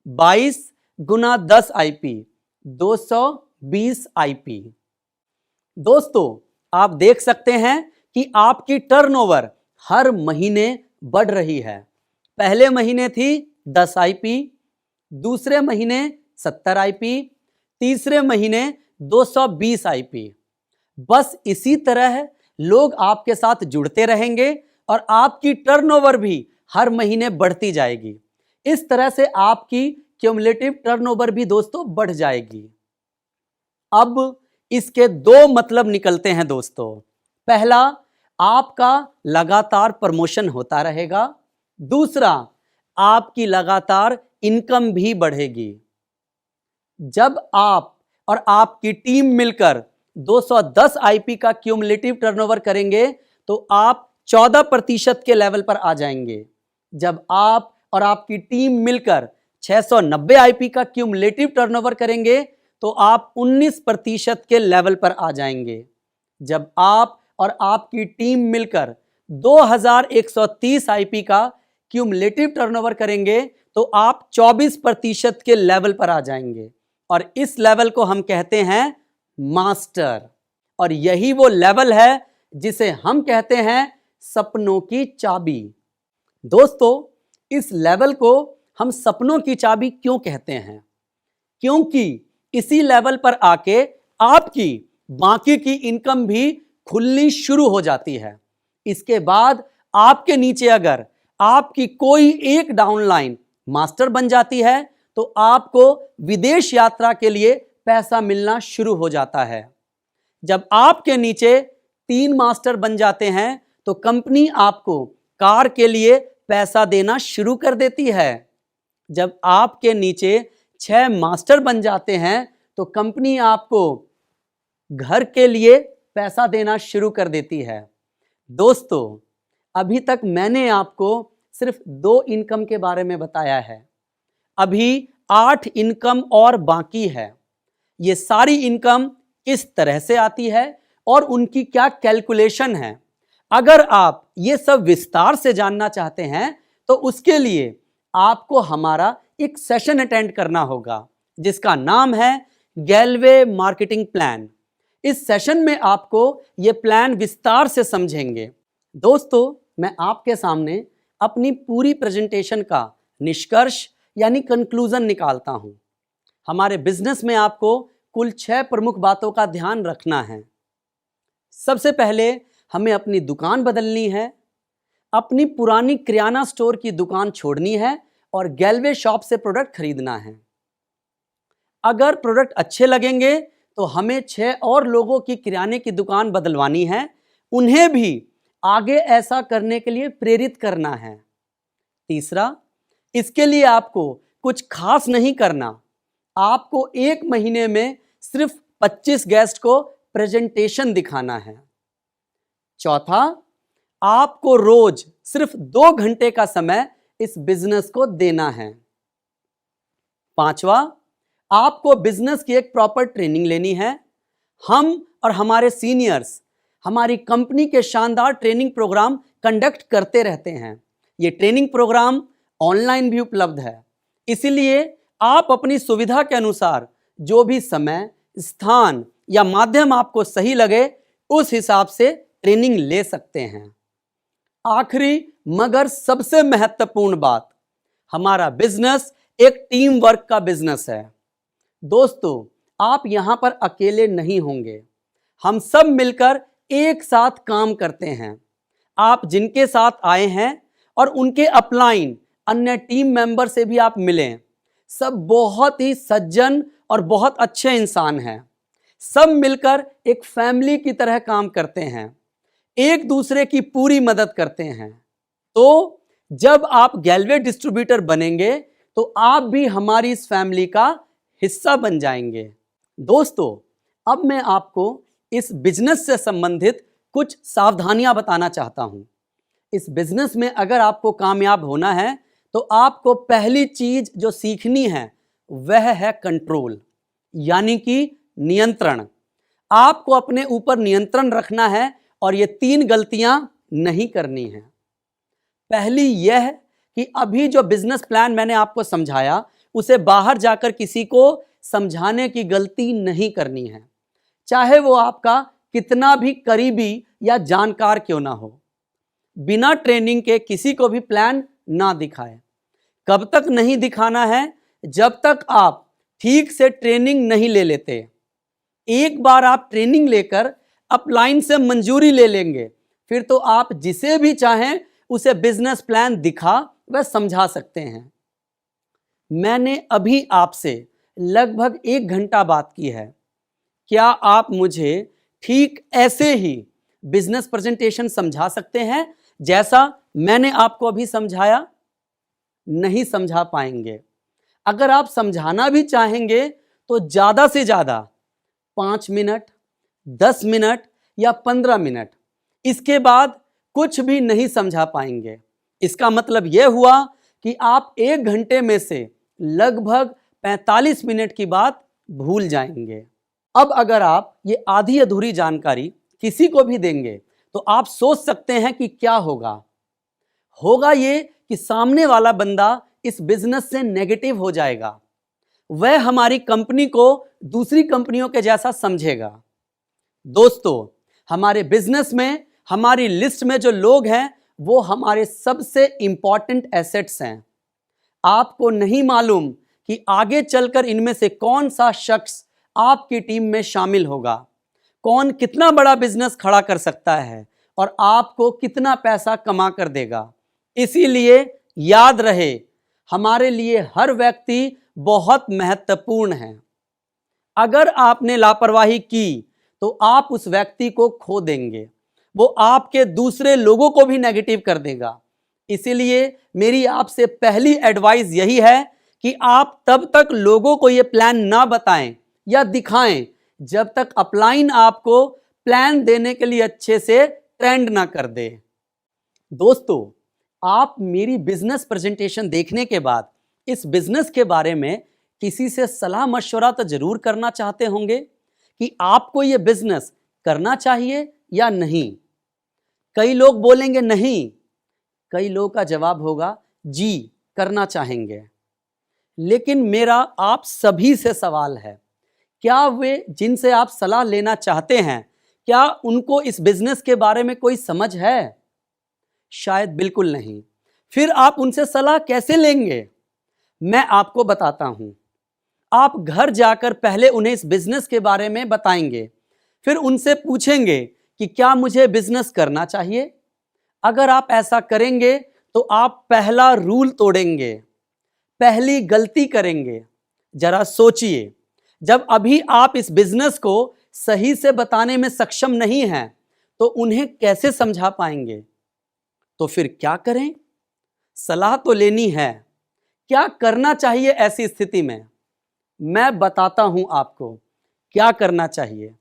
22 गुना 10 आईपी, 220 आईपी। दोस्तों आप देख सकते हैं कि आपकी टर्नओवर हर महीने बढ़ रही है। पहले महीने थी 10 आईपी, दूसरे महीने 70 आईपी, तीसरे महीने 220 आईपी। बस इसी तरह लोग आपके साथ जुड़ते रहेंगे और आपकी टर्नओवर भी हर महीने बढ़ती जाएगी। इस तरह से आपकी क्यूमुलेटिव टर्नओवर भी दोस्तों बढ़ जाएगी। अब इसके दो मतलब निकलते हैं दोस्तों। पहला, आपका लगातार प्रमोशन होता रहेगा। दूसरा, आपकी लगातार इनकम भी बढ़ेगी। जब आप और आपकी टीम मिलकर 210 आईपी का क्यूमुलेटिव टर्नओवर करेंगे तो आप 14% के लेवल पर आ जाएंगे। जब आप और आपकी टीम मिलकर 690 आईपी का क्यूमुलेटिव टर्नओवर करेंगे तो आप 19% के लेवल पर आ जाएंगे। जब आप और आपकी टीम मिलकर 2130 आईपी का क्यूमुलेटिव टर्नओवर करेंगे तो आप 24% के लेवल पर आ जाएंगे और इस लेवल को हम कहते हैं मास्टर। और यही वो लेवल है जिसे हम कहते हैं सपनों की चाबी। दोस्तों इस लेवल को हम सपनों की चाबी क्यों कहते हैं? क्योंकि इसी लेवल पर आके आपकी बाकी की इनकम भी खुलनी शुरू हो जाती है। इसके बाद आपके नीचे अगर आपकी कोई एक डाउनलाइन मास्टर बन जाती है तो आपको विदेश यात्रा के लिए पैसा मिलना शुरू हो जाता है। जब आपके नीचे 3 मास्टर बन जाते हैं तो कंपनी आपको कार के लिए पैसा देना शुरू कर देती है। जब आपके नीचे 6 मास्टर बन जाते हैं तो कंपनी आपको घर के लिए पैसा देना शुरू कर देती है। दोस्तों अभी तक मैंने आपको सिर्फ 2 इनकम के बारे में बताया है। अभी 8 इनकम और बाकी है। ये सारी इनकम किस तरह से आती है और उनकी क्या कैलकुलेशन है, अगर आप ये सब विस्तार से जानना चाहते हैं तो उसके लिए आपको हमारा एक सेशन अटेंड करना होगा जिसका नाम है गैलवे मार्केटिंग प्लान। इस सेशन में आपको ये प्लान विस्तार से समझेंगे। दोस्तों मैं आपके सामने अपनी पूरी प्रेजेंटेशन का निष्कर्ष यानी कंक्लूजन निकालता हूं। हमारे बिजनेस में आपको कुल 6 प्रमुख बातों का ध्यान रखना है। सबसे पहले हमें अपनी दुकान बदलनी है, अपनी पुरानी किराना स्टोर की दुकान छोड़नी है और गैलवे शॉप से प्रोडक्ट खरीदना है। अगर प्रोडक्ट अच्छे लगेंगे तो हमें 6 और लोगों की किराने की दुकान बदलवानी है, उन्हें भी आगे ऐसा करने के लिए प्रेरित करना है। तीसरा, इसके लिए आपको कुछ खास नहीं करना, आपको 1 महीने में सिर्फ 25 गेस्ट को प्रेजेंटेशन दिखाना है। चौथा, आपको रोज सिर्फ 2 घंटे का समय इस बिजनेस को देना है। पांचवा, आपको बिजनेस की एक प्रॉपर ट्रेनिंग लेनी है। हम और हमारे सीनियर्स हमारी कंपनी के शानदार ट्रेनिंग प्रोग्राम कंडक्ट करते रहते हैं। ये ट्रेनिंग प्रोग्राम ऑनलाइन भी उपलब्ध है, इसीलिए आप अपनी सुविधा के अनुसार जो भी समय, स्थान या माध्यम आपको सही लगे उस हिसाब से ट्रेनिंग ले सकते हैं। आखिरी मगर सबसे महत्वपूर्ण बात, हमारा बिजनेस एक टीम वर्क का बिजनेस है। दोस्तों आप यहां पर अकेले नहीं होंगे, हम सब मिलकर एक साथ काम करते हैं। आप जिनके साथ आए हैं और उनके अपलाइन अन्य टीम मेंबर से भी आप मिलें, सब बहुत ही सज्जन और बहुत अच्छे इंसान हैं। सब मिलकर एक फैमिली की तरह काम करते हैं, एक दूसरे की पूरी मदद करते हैं। तो जब आप गैलवे डिस्ट्रीब्यूटर बनेंगे तो आप भी हमारी इस फैमिली का हिस्सा बन जाएंगे। दोस्तों अब मैं आपको इस बिजनेस से संबंधित कुछ सावधानियां बताना चाहता हूं। इस बिजनेस में अगर आपको कामयाब होना है तो आपको पहली चीज जो सीखनी है वह है कंट्रोल, यानी कि नियंत्रण। आपको अपने ऊपर नियंत्रण रखना है और ये 3 गलतियां नहीं करनी है। पहली यह कि अभी जो बिजनेस प्लान मैंने आपको समझाया उसे बाहर जाकर किसी को समझाने की गलती नहीं करनी है, चाहे वो आपका कितना भी करीबी या जानकार क्यों ना हो। बिना ट्रेनिंग के किसी को भी प्लान ना दिखाएं। कब तक नहीं दिखाना है? जब तक आप ठीक से ट्रेनिंग नहीं ले लेते। एक बार आप ट्रेनिंग लेकर अपलाइन से मंजूरी ले लेंगे, फिर तो आप जिसे भी चाहें उसे बिजनेस प्लान दिखा व समझा सकते हैं। मैंने अभी आपसे लगभग 1 घंटा बात की है। क्या आप मुझे ठीक ऐसे ही बिजनेस प्रेजेंटेशन समझा सकते हैं जैसा मैंने आपको अभी समझाया? नहीं समझा पाएंगे। अगर आप समझाना भी चाहेंगे तो ज्यादा से ज्यादा 5 मिनट, 10 मिनट या 15 मिनट, इसके बाद कुछ भी नहीं समझा पाएंगे। इसका मतलब यह हुआ कि आप 1 घंटे में से लगभग 45 मिनट की बात भूल जाएंगे। अब अगर आप ये आधी अधूरी जानकारी किसी को भी देंगे तो आप सोच सकते हैं कि क्या होगा। होगा ये कि सामने वाला बंदा इस बिजनेस से नेगेटिव हो जाएगा, वह हमारी कंपनी को दूसरी कंपनियों के जैसा समझेगा। दोस्तों, हमारे बिजनेस में हमारी लिस्ट में जो लोग हैं वो हमारे सबसे इंपॉर्टेंट एसेट्स हैं। आपको नहीं मालूम कि आगे चलकर इनमें से कौन सा शख्स आपकी टीम में शामिल होगा, कौन कितना बड़ा बिजनेस खड़ा कर सकता है और आपको कितना पैसा कमा कर देगा। इसीलिए याद रहे, हमारे लिए हर व्यक्ति बहुत महत्वपूर्ण है। अगर आपने लापरवाही की तो आप उस व्यक्ति को खो देंगे, वो आपके दूसरे लोगों को भी नेगेटिव कर देगा। इसीलिए मेरी आपसे पहली एडवाइस यही है कि आप तब तक लोगों को यह प्लान ना बताएं या दिखाएं जब तक अपलाइन आपको प्लान देने के लिए अच्छे से ट्रेंड ना कर दे। दोस्तों, आप मेरी बिजनेस प्रेजेंटेशन देखने के बाद इस बिजनेस के बारे में किसी से सलाह मशवरा तो जरूर करना चाहते होंगे कि आपको यह बिजनेस करना चाहिए या नहीं। कई लोग बोलेंगे नहीं, कई लोगों का जवाब होगा जी करना चाहेंगे। लेकिन मेरा आप सभी से सवाल है, क्या वे जिनसे आप सलाह लेना चाहते हैं, क्या उनको इस बिजनेस के बारे में कोई समझ है? शायद बिल्कुल नहीं। फिर आप उनसे सलाह कैसे लेंगे? मैं आपको बताता हूं। आप घर जाकर पहले उन्हें इस बिजनेस के बारे में बताएंगे, फिर उनसे पूछेंगे कि क्या मुझे बिजनेस करना चाहिए। अगर आप ऐसा करेंगे तो आप पहला रूल तोड़ेंगे, पहली गलती करेंगे। जरा सोचिए, जब अभी आप इस बिजनेस को सही से बताने में सक्षम नहीं हैं तो उन्हें कैसे समझा पाएंगे? तो फिर क्या करें? सलाह तो लेनी है। क्या करना चाहिए ऐसी स्थिति में? मैं बताता हूं आपको क्या करना चाहिए।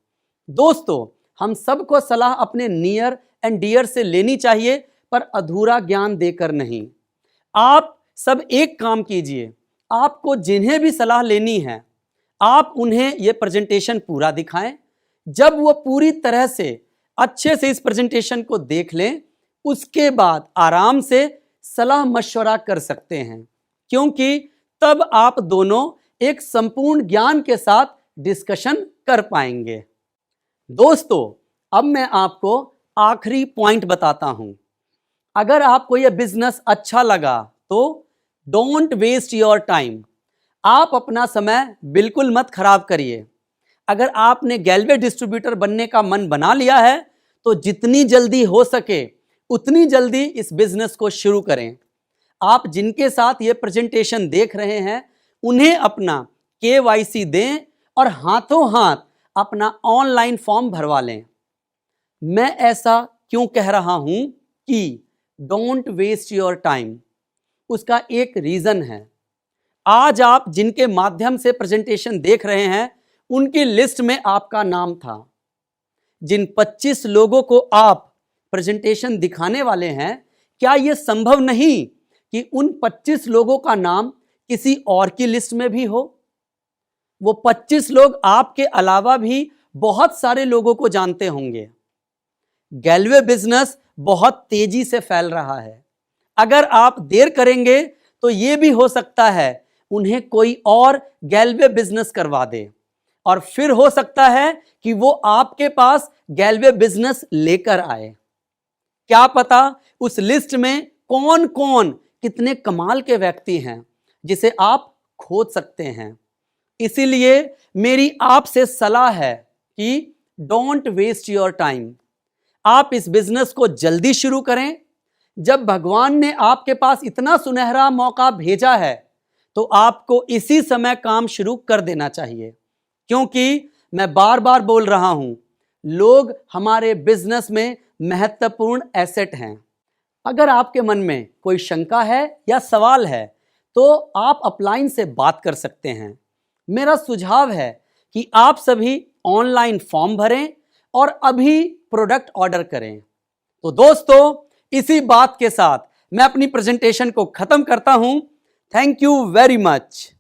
दोस्तों, हम सबको सलाह अपने नियर एंड डियर से लेनी चाहिए, पर अधूरा ज्ञान देकर नहीं। आप सब एक काम कीजिए, आपको जिन्हें भी सलाह लेनी है आप उन्हें यह प्रेजेंटेशन पूरा दिखाएं। जब वो पूरी तरह से अच्छे से इस प्रेजेंटेशन को देख लें, उसके बाद आराम से सलाह मशवरा कर सकते हैं, क्योंकि तब आप दोनों एक संपूर्ण ज्ञान के साथ डिस्कशन कर पाएंगे। दोस्तों, अब मैं आपको आखिरी पॉइंट बताता हूं। अगर आपको यह बिजनेस अच्छा लगा तो डोंट वेस्ट योर टाइम। आप अपना समय बिल्कुल मत खराब करिए। अगर आपने गैल्वे डिस्ट्रीब्यूटर बनने का मन बना लिया है तो जितनी जल्दी हो सके उतनी जल्दी इस बिजनेस को शुरू करें। आप जिनके साथ ये प्रेजेंटेशन देख रहे हैं उन्हें अपना KYC दें और हाथों हाथ अपना ऑनलाइन फॉर्म भरवा लें। मैं ऐसा क्यों कह रहा हूं कि डोंट वेस्ट योर टाइम, उसका एक रीजन है। आज आप जिनके माध्यम से प्रेजेंटेशन देख रहे हैं उनकी लिस्ट में आपका नाम था। जिन 25 लोगों को आप प्रेजेंटेशन दिखाने वाले हैं, क्या यह संभव नहीं कि उन 25 लोगों का नाम किसी और की लिस्ट में भी हो? वो 25 लोग आपके अलावा भी बहुत सारे लोगों को जानते होंगे। गैलवे बिजनेस बहुत तेजी से फैल रहा है। अगर आप देर करेंगे तो ये भी हो सकता है उन्हें कोई और गैलवे बिजनेस करवा दे और फिर हो सकता है कि वो आपके पास गैलवे बिजनेस लेकर आए। क्या पता उस लिस्ट में कौन कौन कितने कमाल के व्यक्ति हैं जिसे आप खोज सकते हैं। इसीलिए मेरी आपसे सलाह है कि डोंट वेस्ट योर टाइम। आप इस बिजनेस को जल्दी शुरू करें। जब भगवान ने आपके पास इतना सुनहरा मौका भेजा है तो आपको इसी समय काम शुरू कर देना चाहिए, क्योंकि मैं बार बार बोल रहा हूं, लोग हमारे बिजनेस में महत्वपूर्ण एसेट हैं। अगर आपके मन में कोई शंका है या सवाल है तो आप अपलाइन से बात कर सकते हैं। मेरा सुझाव है कि आप सभी ऑनलाइन फॉर्म भरें और अभी प्रोडक्ट ऑर्डर करें। तो दोस्तों, इसी बात के साथ मैं अपनी प्रेजेंटेशन को खत्म करता हूं। Thank you very much.